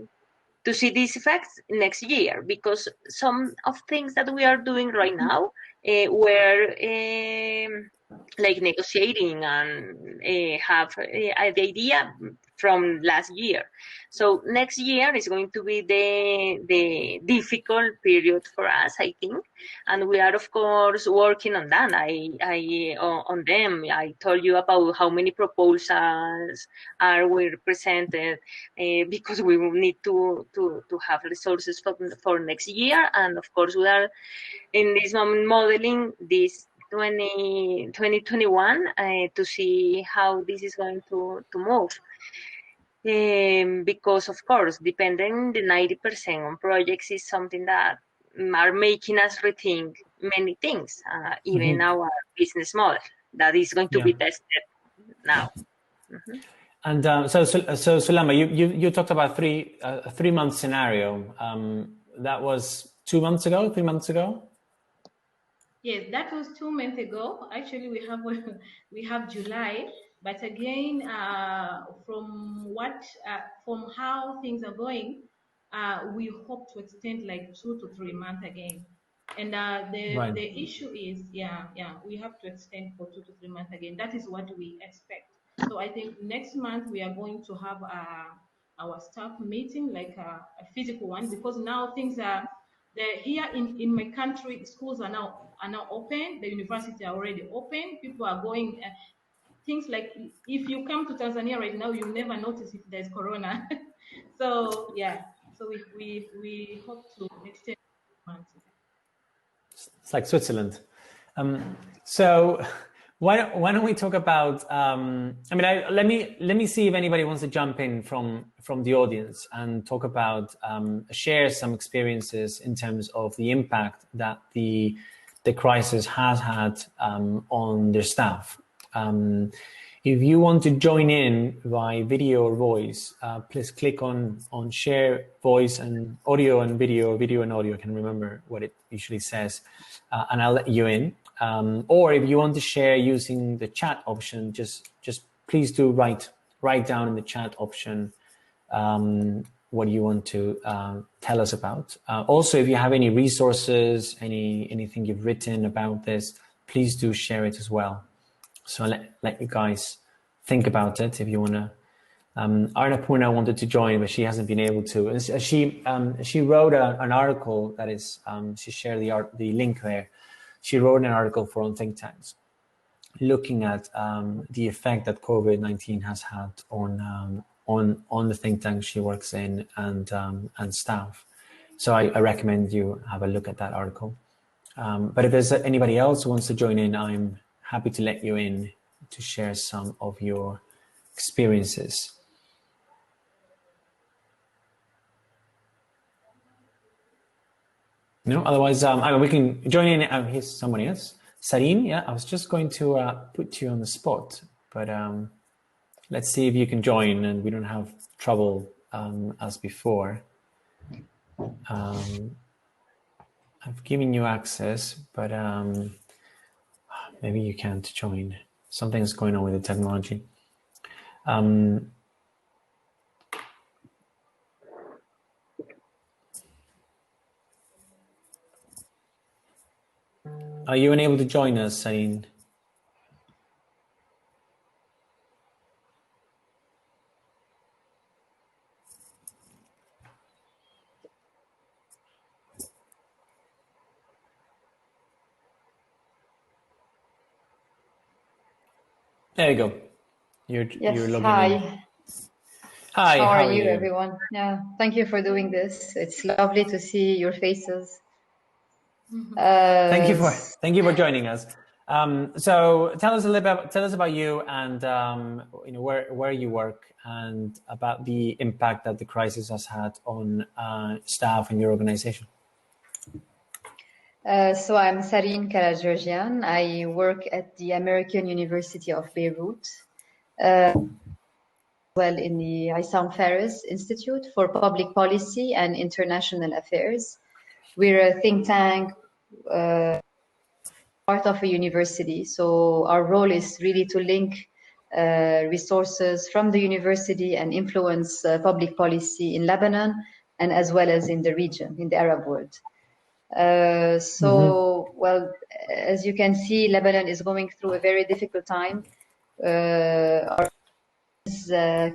these effects next year, because some of things that we are doing right now were like negotiating and have the idea from last year. So next year is going to be the difficult period for us, I think, and we are of course working on that. On them. I told you about how many proposals we presented because we will need to have resources for next year, and of course we are in this moment modeling this 2021 to see how this is going to move. Because of course, depending the 90% on projects is something that are making us rethink many things, even our business model that is going to be tested now. And so Sulamba, you talked about a 3-month scenario. That was 2 months ago, 3 months ago. Yes, that was 2 months ago. Actually, we have July, but again, from how things are going, we hope to extend like 2 to 3 months again. And the issue is, we have to extend for 2 to 3 months again. That is what we expect. So I think next month we are going to have our staff meeting, like a physical one, because now things are here in my country. Schools are now open. The university are already open. People are going. Things like if you come to Tanzania right now, you never notice if there's corona. So yeah, so we hope to extend months. It's like Switzerland. So why don't we talk about? Let me see if anybody wants to jump in from the audience and talk about share some experiences in terms of the impact that the crisis has had on their staff. If you want to join in by video or voice, please click on share voice and audio and video and audio. I can remember what it usually says, and I'll let you in. Or if you want to share using the chat option, just please do write down in the chat option what you want to tell us about. Also, if you have any resources, anything you've written about this, please do share it as well. So I'll let you guys think about it if you want to. Arnapurna wanted to join, but she hasn't been able to. And she wrote an article that is, she shared the link there. She wrote an article for On Think Tanks, looking at the effect that COVID-19 has had on the think tank she works in and staff. So I recommend you have a look at that article. But if there's anybody else who wants to join in, I'm happy to let you in to share some of your experiences. No, otherwise, we can join in. Here's somebody else. Sarin, yeah, I was just going to put you on the spot, but let's see if you can join and we don't have trouble as before. I've given you access, but maybe you can't join. Something's going on with the technology. Are you unable to join us, Sarin? There you go. You're logging in. Hi. How are you, everyone? Yeah, thank you for doing this. It's lovely to see your faces. Thank you for joining us. So tell us about you and where you work and about the impact that the crisis has had on staff in your organization. So I'm Sarin Karageorgian. I work at the American University of Beirut, in the Issam Fares Institute for Public Policy and International Affairs. We're a think tank, part of a university. So our role is really to link resources from the university and influence public policy in Lebanon and as well as in the region, in the Arab world. Well, as you can see, Lebanon is going through a very difficult time. Our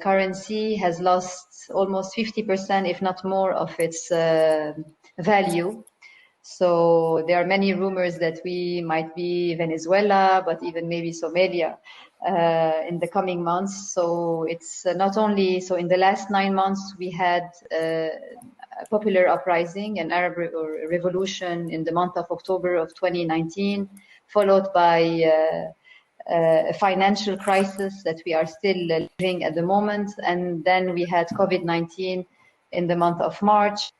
currency has lost almost 50%, if not more, of its value. So there are many rumors that we might be Venezuela, but even maybe Somalia in the coming months. So it's not only, so in the last 9 months, we had a popular uprising, an Arab revolution in the month of October of 2019, followed by a financial crisis that we are still living at the moment. And then we had COVID-19 in the month of March.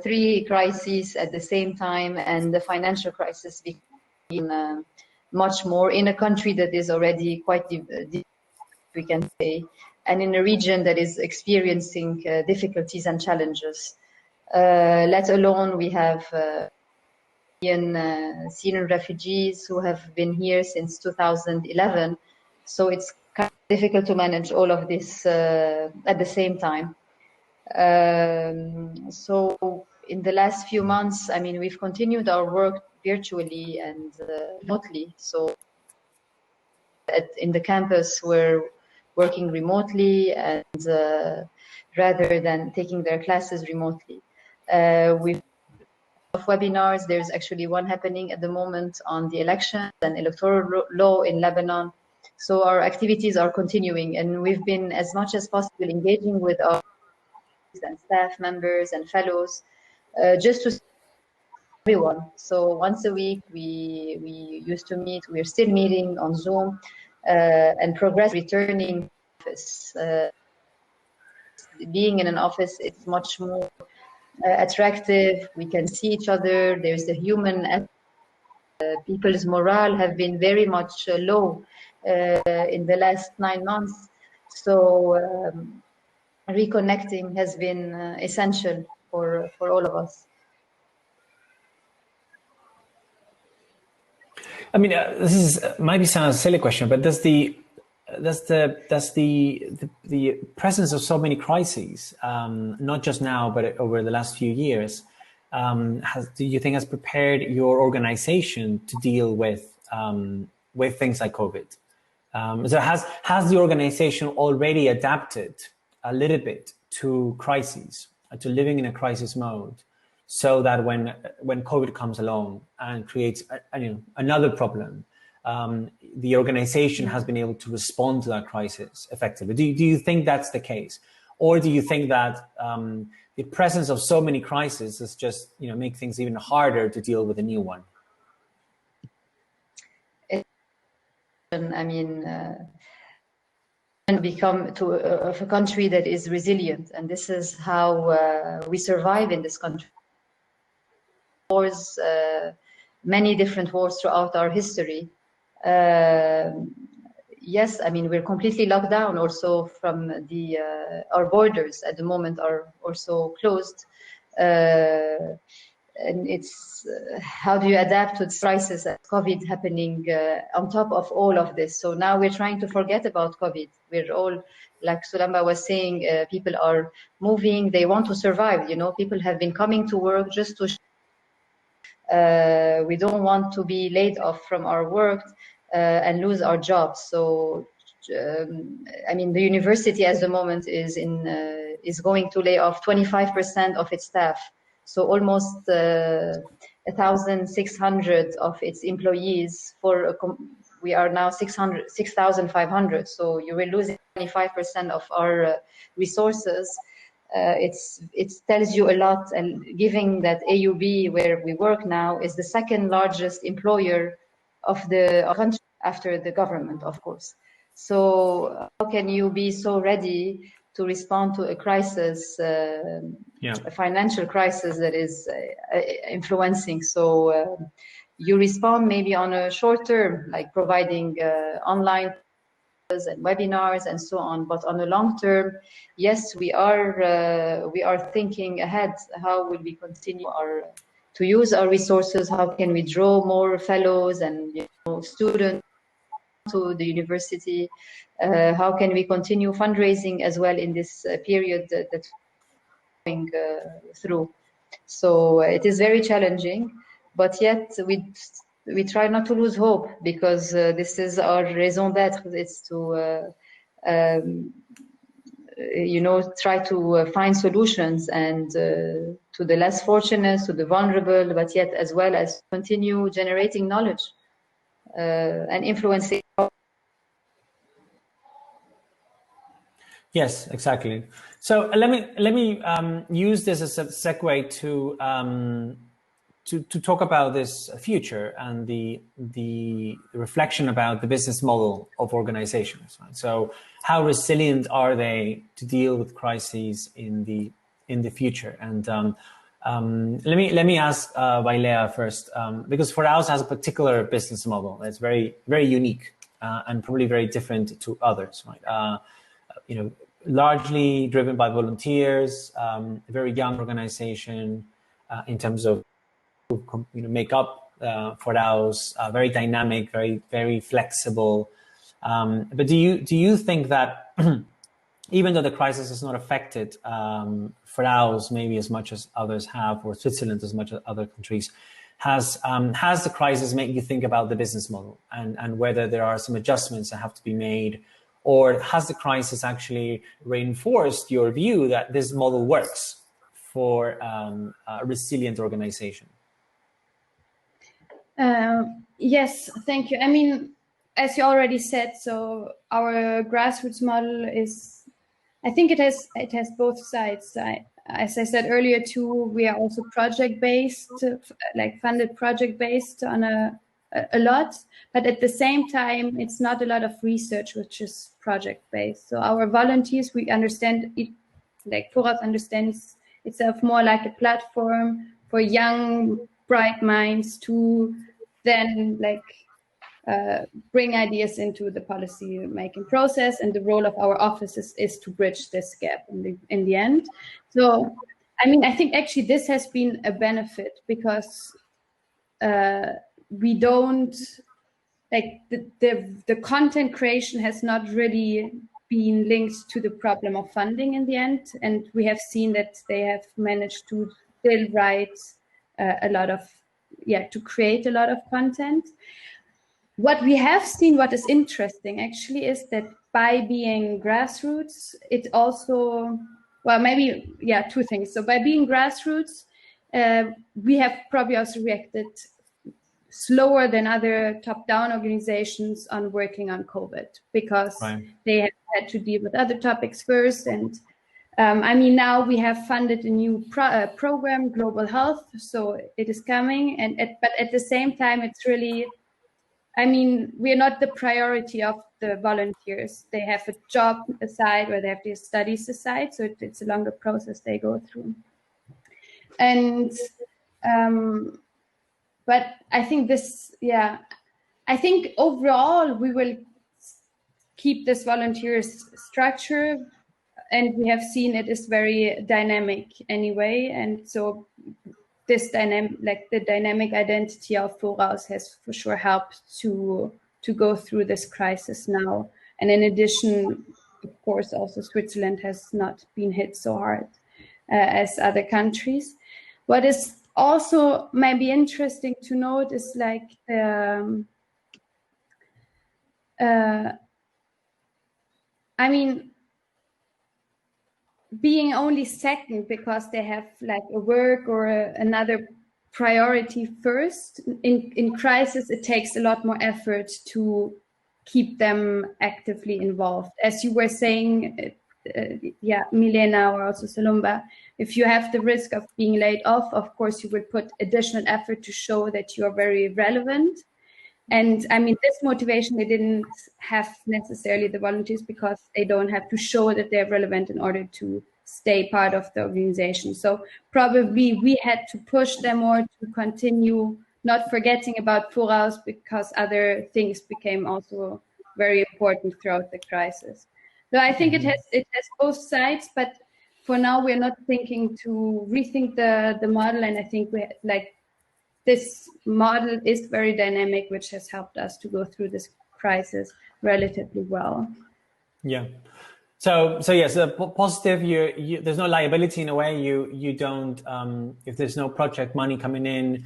three crises at the same time, and the financial crisis became much more in a country that is already quite deep, we can say, and in a region that is experiencing difficulties and challenges. Let alone we have Syrian refugees who have been here since 2011. So it's kind of difficult to manage all of this at the same time. So in the last few months, I mean, we've continued our work virtually and remotely. So in the campus, we're working remotely and rather than taking their classes remotely. We've of webinars. There's actually one happening at the moment on the elections and electoral law in Lebanon. So our activities are continuing, and we've been as much as possible engaging with our and staff members and fellows just to see everyone. So once a week we used to meet. We're still meeting on Zoom and progress returning office. Being in an office, it's much more attractive. We can see each other. There's the human aspect. People's morale have been very much low in the last 9 months. So reconnecting has been essential for all of us. I mean, this is maybe sounds a silly question, but does the presence of so many crises, not just now, but over the last few years, do you think has prepared your organization to deal with things like COVID? So has the organization already adapted a little bit to crises, to living in a crisis mode, so that when COVID comes along and creates another problem, the organization has been able to respond to that crisis effectively? Do you think that's the case, or do you think that the presence of so many crises is just make things even harder to deal with a new one? I mean, and become of a country that is resilient, and this is how we survive in this country. Wars, many different wars throughout our history. Yes, I mean, we're completely locked down also from our borders at the moment are also closed. And it's how do you adapt to this crisis and COVID happening on top of all of this? So now we're trying to forget about COVID. We're all, like Sulamba was saying, people are moving, they want to survive. People have been coming to work just to we don't want to be laid off from our work and lose our jobs. So, I mean, the university at the moment is going to lay off 25% of its staff. So almost 1,600 of its employees. We are now 6,500. So you will lose 25% of our resources. It tells you a lot, and given that AUB, where we work now, is the second largest employer of the country after the government, of course. So how can you be so ready to respond to a crisis, a financial crisis that is influencing? So you respond maybe on a short term, like providing online and webinars and so on, but on the long term, yes, we are thinking ahead. How will we continue to use our resources? How can we draw more fellows and students to the university? How can we continue fundraising as well in this period that we're going through? So it is very challenging, but yet we try not to lose hope, because this is our raison d'être. It's to try to find solutions and to the less fortunate, to the vulnerable, but yet as well as continue generating knowledge and influencing. Yes, exactly. So let me use this as a segue to talk about this future and the reflection about the business model of organizations. Right? So how resilient are they to deal with crises in the future? And Let me ask Wailea first, because foraus has a particular business model that's very unique and probably very different to others, right? Largely driven by volunteers, a very young organization in terms of make up foraus, very dynamic, very flexible. But do you think that even though the crisis has not affected foraus maybe as much as others have, or Switzerland as much as other countries, has the crisis made you think about the business model and whether there are some adjustments that have to be made, or has the crisis actually reinforced your view that this model works for a resilient organization? Yes, thank you. I mean, as you already said, so our grassroots model is, I think it has both sides. As I said earlier too, we are also project-based, like funded project-based on a lot, but at the same time, it's not a lot of research, which is project-based. So our volunteers, we understand it, like foraus understands itself more like a platform for young, bright minds to then bring ideas into the policy making process, and the role of our offices is to bridge this gap in the end. So, I mean, I think actually this has been a benefit because we don't the content creation has not really been linked to the problem of funding in the end, and we have seen that they have managed to still write to create a lot of content. What we have seen, what is interesting actually, is that by being grassroots, it also, two things. So by being grassroots, we have probably also reacted slower than other top-down organizations on working on COVID, because they have had to deal with other topics first. And now we have funded a new program, Global Health, so it is coming. But at the same time, it's really, we're not the priority of the volunteers. They have a job aside, or they have their studies aside, so it's a longer process they go through. And but I think I think overall we will keep this volunteers structure, and we have seen it is very dynamic anyway. And so this the dynamic identity of foraus has for sure helped to go through this crisis now. And in addition, of course, also Switzerland has not been hit so hard as other countries. What is also maybe interesting to note is being only second because they have a work or another priority first. In crisis, it takes a lot more effort to keep them actively involved. As you were saying, Milena, or also Sulamba, if you have the risk of being laid off, of course, you will put additional effort to show that you are very relevant. And this motivation, they didn't have necessarily, the volunteers, because they don't have to show that they're relevant in order to stay part of the organization. So probably we had to push them more to continue, not forgetting about foraus, because other things became also very important throughout the crisis. So I think it has both sides, but for now we're not thinking to rethink the model, and I think this model is very dynamic, which has helped us to go through this crisis relatively well. Yeah. So yes, positive. There's no liability in a way. You don't. If there's no project money coming in,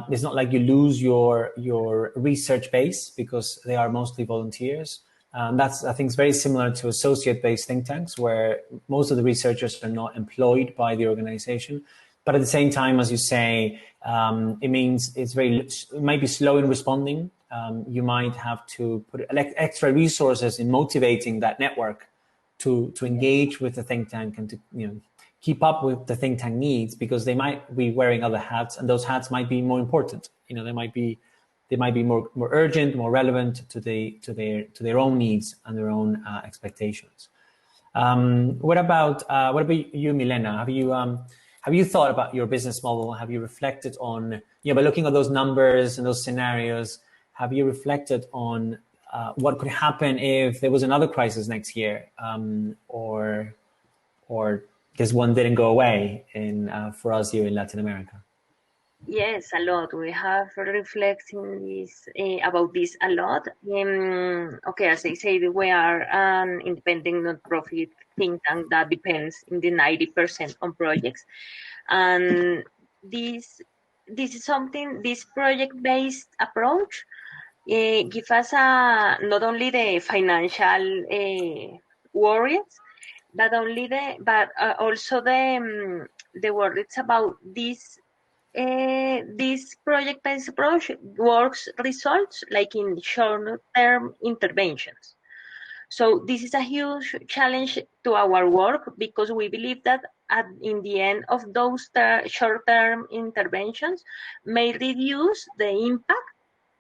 it's not like you lose your research base, because they are mostly volunteers. That's, I think, is very similar to associate-based think tanks, where most of the researchers are not employed by the organization. But at the same time, as you say, it means it might be slow in responding. You might have to put extra resources in motivating that network to engage with the think tank and to keep up with the think tank needs, because they might be wearing other hats, and those hats might be more important. They might be more urgent, more relevant to their own needs and their own expectations. What about you, Milena? have you thought about your business model? Have you reflected on, by looking at those numbers and those scenarios, have you reflected on what could happen if there was another crisis next year, or this one didn't go away for us here in Latin America? Yes, a lot. We have reflecting about this a lot. Okay, as I said, we are an independent non-profit think tank that depends in the 90% on projects, and this is something. This project-based approach give us not only the financial worries, but also the worries about this. This project-based approach works results like in short-term interventions. So this is a huge challenge to our work because we believe that in the end of those short-term interventions may reduce the impact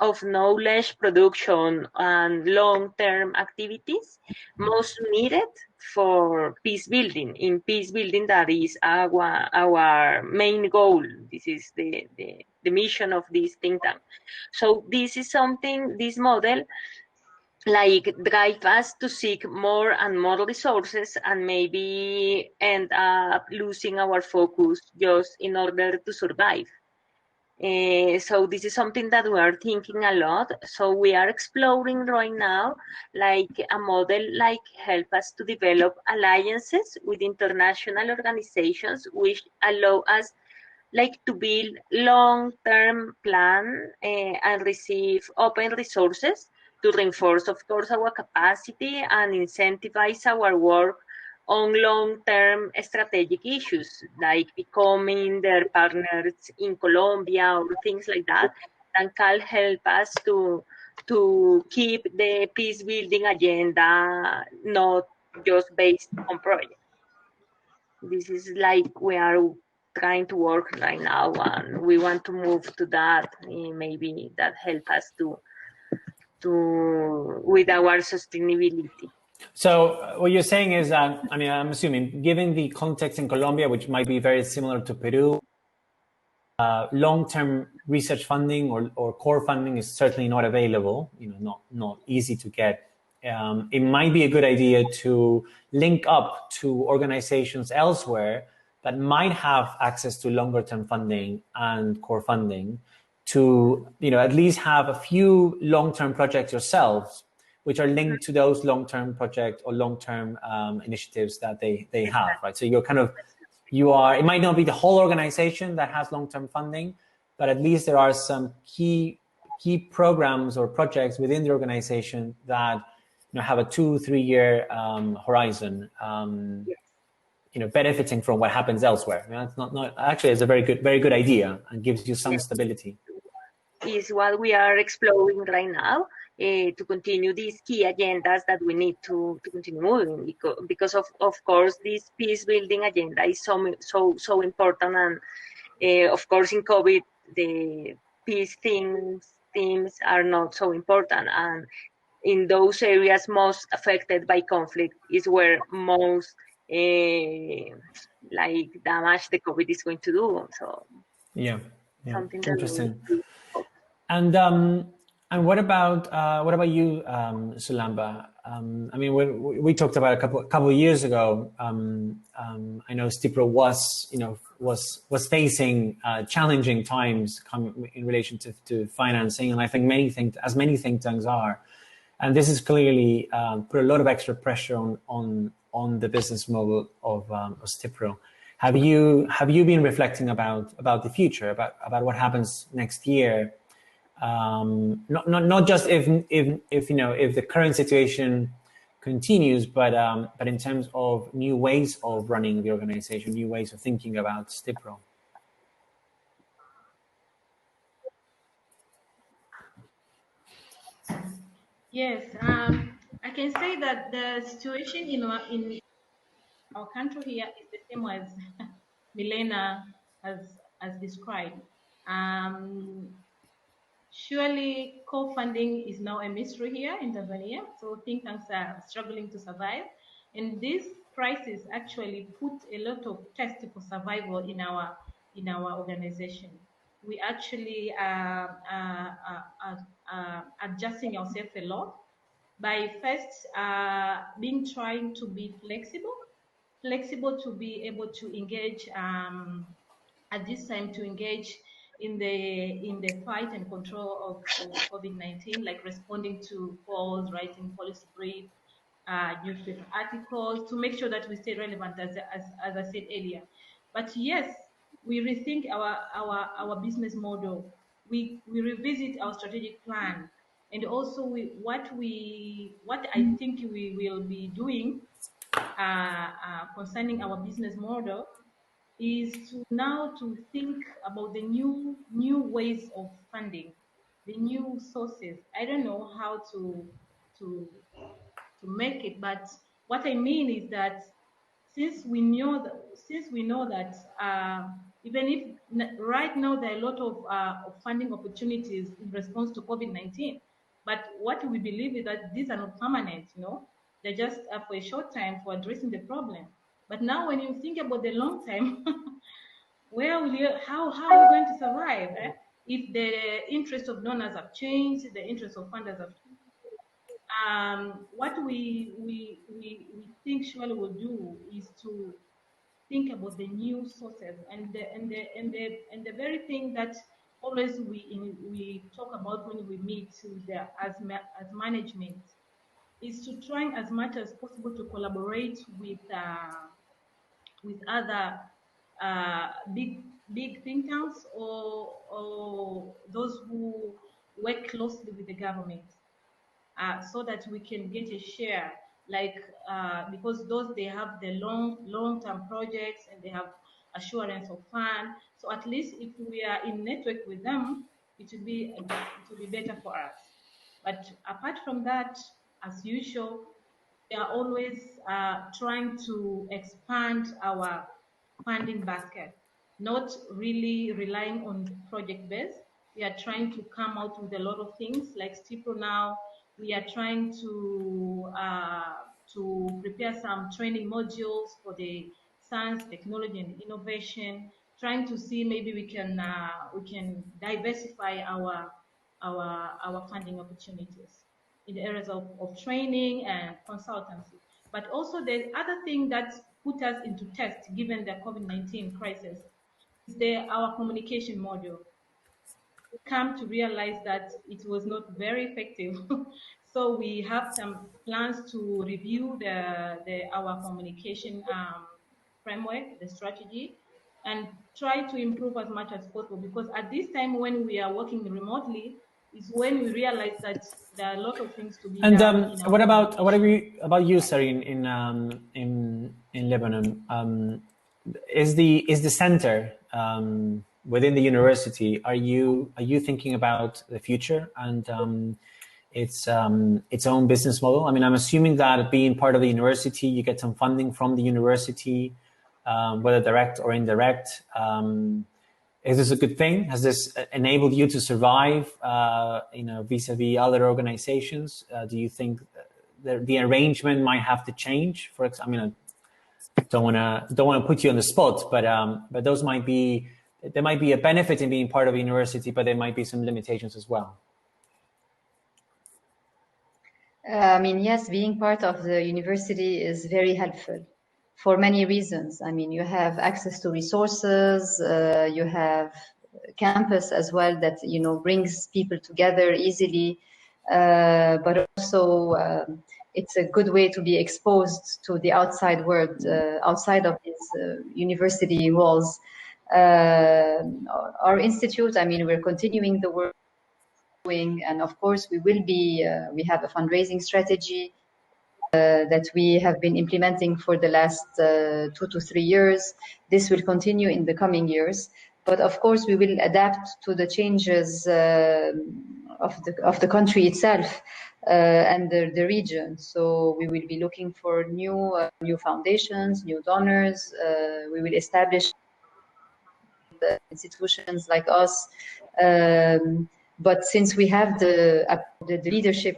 of knowledge production and long-term activities most needed for peace building. In peace building, that is our main goal. This is the mission of this think tank. So this is something, this model, like drive us to seek more and more resources and maybe end up losing our focus just in order to survive. So this is something that we are thinking a lot. So we are exploring right now, like a model like help us to develop alliances with international organizations, which allow us like to build long-term plan and receive open resources to reinforce, of course, our capacity and incentivize our work on long-term strategic issues, like becoming their partners in Colombia or things like that, that can help us to keep the peace-building agenda not just based on projects. This is like we are trying to work right now, and we want to move to that. Maybe that help us to with our sustainability. So what you're saying is, I mean, I'm assuming, given the context in Colombia, which might be very similar to Peru, long-term research funding or core funding is certainly not available. Not easy to get. It might be a good idea to link up to organizations elsewhere that might have access to longer-term funding and core funding to, at least have a few long-term projects yourselves, which are linked to those long-term projects or long-term initiatives that they have, right? So it might not be the whole organization that has long-term funding, but at least there are some key programs or projects within the organization that have a 2-3 year horizon, benefiting from what happens elsewhere. It's not actually, it's a very good idea and gives you some stability. Is what we are exploring right now. To continue these key agendas that we need to continue moving, because of course this peace building agenda is so important, and of course in COVID the peace themes are not so important, and in those areas most affected by conflict is where most like damage the COVID is going to do. So yeah, something interesting. And what about you, Sulamba? I mean, we talked about a couple of years ago. I know STIPRO was facing challenging times in relation to financing, and I think many think tanks are. And this has clearly put a lot of extra pressure on the business model of STIPRO. Have you been reflecting about the future, about what happens next year? Not just if the current situation continues, but in terms of new ways of running the organization, new ways of thinking about STIPRO. Yes, I can say that the situation in our country here is the same as Milena has described. Surely co-funding is now a mystery here in Tanzania, so think tanks are struggling to survive. And this crisis actually put a lot of tests for survival in our organization. We actually are adjusting ourselves a lot by first trying to be flexible to be able to engage at this time, to engage in the fight and control of COVID-19, like responding to calls, writing policy brief, newspaper articles, to make sure that we stay relevant, as I said earlier. But yes, we rethink our business model. We revisit our strategic plan, and also what I think we will be doing concerning our business model is to think about the new ways of funding, the new sources. I don't know how to make it, but what I mean is that since we know that even if right now there are a lot of funding opportunities in response to COVID-19, but what we believe is that these are not permanent. They're just for a short time for addressing the problem. But now, when you think about the long term, how are you going to survive if the interests of donors have changed, the interests of funders have changed? What we think surely will do is to think about the new sources, and the very thing that always we talk about when we meet as management is to try as much as possible to collaborate with other big think tanks or those who work closely with the government, so that we can get a share, because they have the long-term projects and they have assurance of fund. So at least if we are in network with them, it will be better for us. But apart from that, as usual, we are always trying to expand our funding basket, not really relying on project base. We are trying to come out with a lot of things like STIPRO now. We are trying to prepare some training modules for the science, technology, and innovation. Trying to see maybe we can diversify our funding opportunities in the areas of training and consultancy. But also the other thing that put us into test, given the COVID-19 crisis, is our communication model. We come to realize that it was not very effective. So we have some plans to review our communication framework, the strategy, and try to improve as much as possible. Because at this time when we are working remotely, is when we realize that there are a lot of things to be done. And what about you, Sari, in Lebanon? Is the center within the university? Are you thinking about the future and its own business model? I mean, I'm assuming that being part of the university, you get some funding from the university, whether direct or indirect. Is this a good thing? Has this enabled you to survive, vis-a-vis other organizations? Do you think the arrangement might have to change? For example, I mean, I don't want to put you on the spot, but there might be a benefit in being part of a university, but there might be some limitations as well. I mean, yes, being part of the university is very helpful for many reasons. I mean, you have access to resources, you have campus as well that, brings people together easily, but also it's a good way to be exposed to the outside world, outside of these university walls. Our institute, I mean, we're continuing the work, and of course we have a fundraising strategy that we have been implementing for the last 2 to 3 years. This will continue in the coming years, but of course we will adapt to the changes of the country itself and the region. So we will be looking for new foundations, new donors. We will establish institutions like us. But since we have the leadership,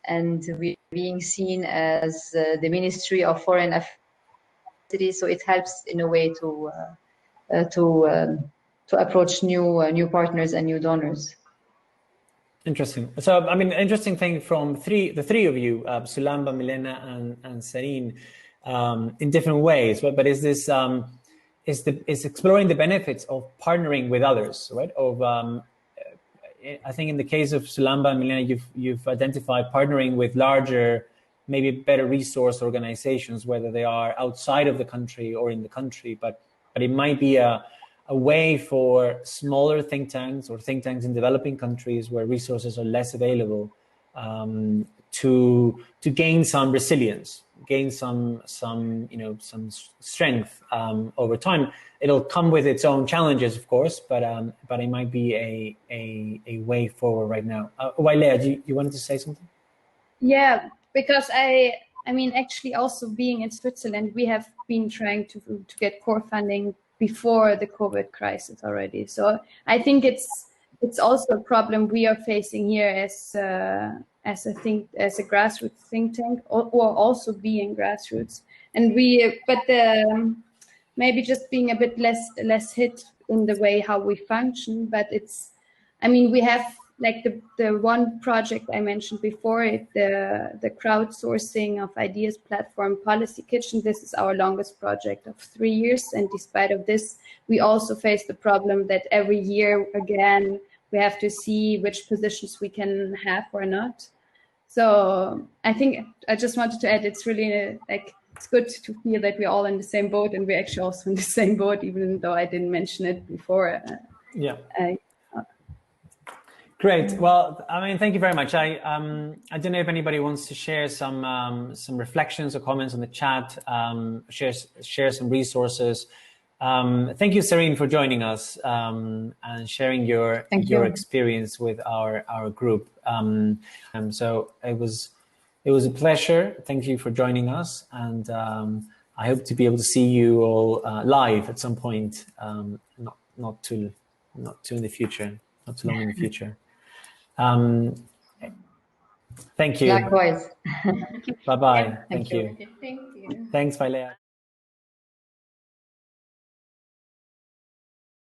and we're being seen as the Ministry of Foreign Affairs. So it helps in a way to approach new partners and new donors. Interesting. So, I mean, interesting thing from the three of you, Sulamba, Milena, and Sareen, in different ways. But is this is exploring the benefits of partnering with others, right? I think in the case of Sulamba and Milena, you've identified partnering with larger, maybe better resource organizations, whether they are outside of the country or in the country. But it might be a way for smaller think tanks or think tanks in developing countries where resources are less available to gain some resilience, gain some strength over time. It'll come with its own challenges, of course, but it might be a way forward right now. Wailea, you wanted to say something? Yeah, because I mean, actually, also being in Switzerland, we have been trying to get core funding before the COVID crisis already. So I think it's also a problem we are facing here as a grassroots think tank, or also being grassroots. And maybe just being a bit less hit in the way how we function. But we have like the one project I mentioned before, the crowdsourcing of ideas platform Policy Kitchen. This is our longest project of 3 years, and despite of this, we also face the problem that every year again we have to see which positions we can have or not. So I think I just wanted to add, it's really it's good to feel that we're all in the same boat, and we're actually also in the same boat, even though I didn't mention it before. Yeah. Great. Well, I mean, thank you very much. I don't know if anybody wants to share some reflections or comments on the chat, share some resources. Thank you, Sareen, for joining us and sharing your experience with our group. So it was a pleasure. Thank you for joining us, and I hope to be able to see you all live at some point, not too in the future, not too long in the future. Thank you. Likewise. Bye-bye. Thank you. Thank you. Thanks, Wailea.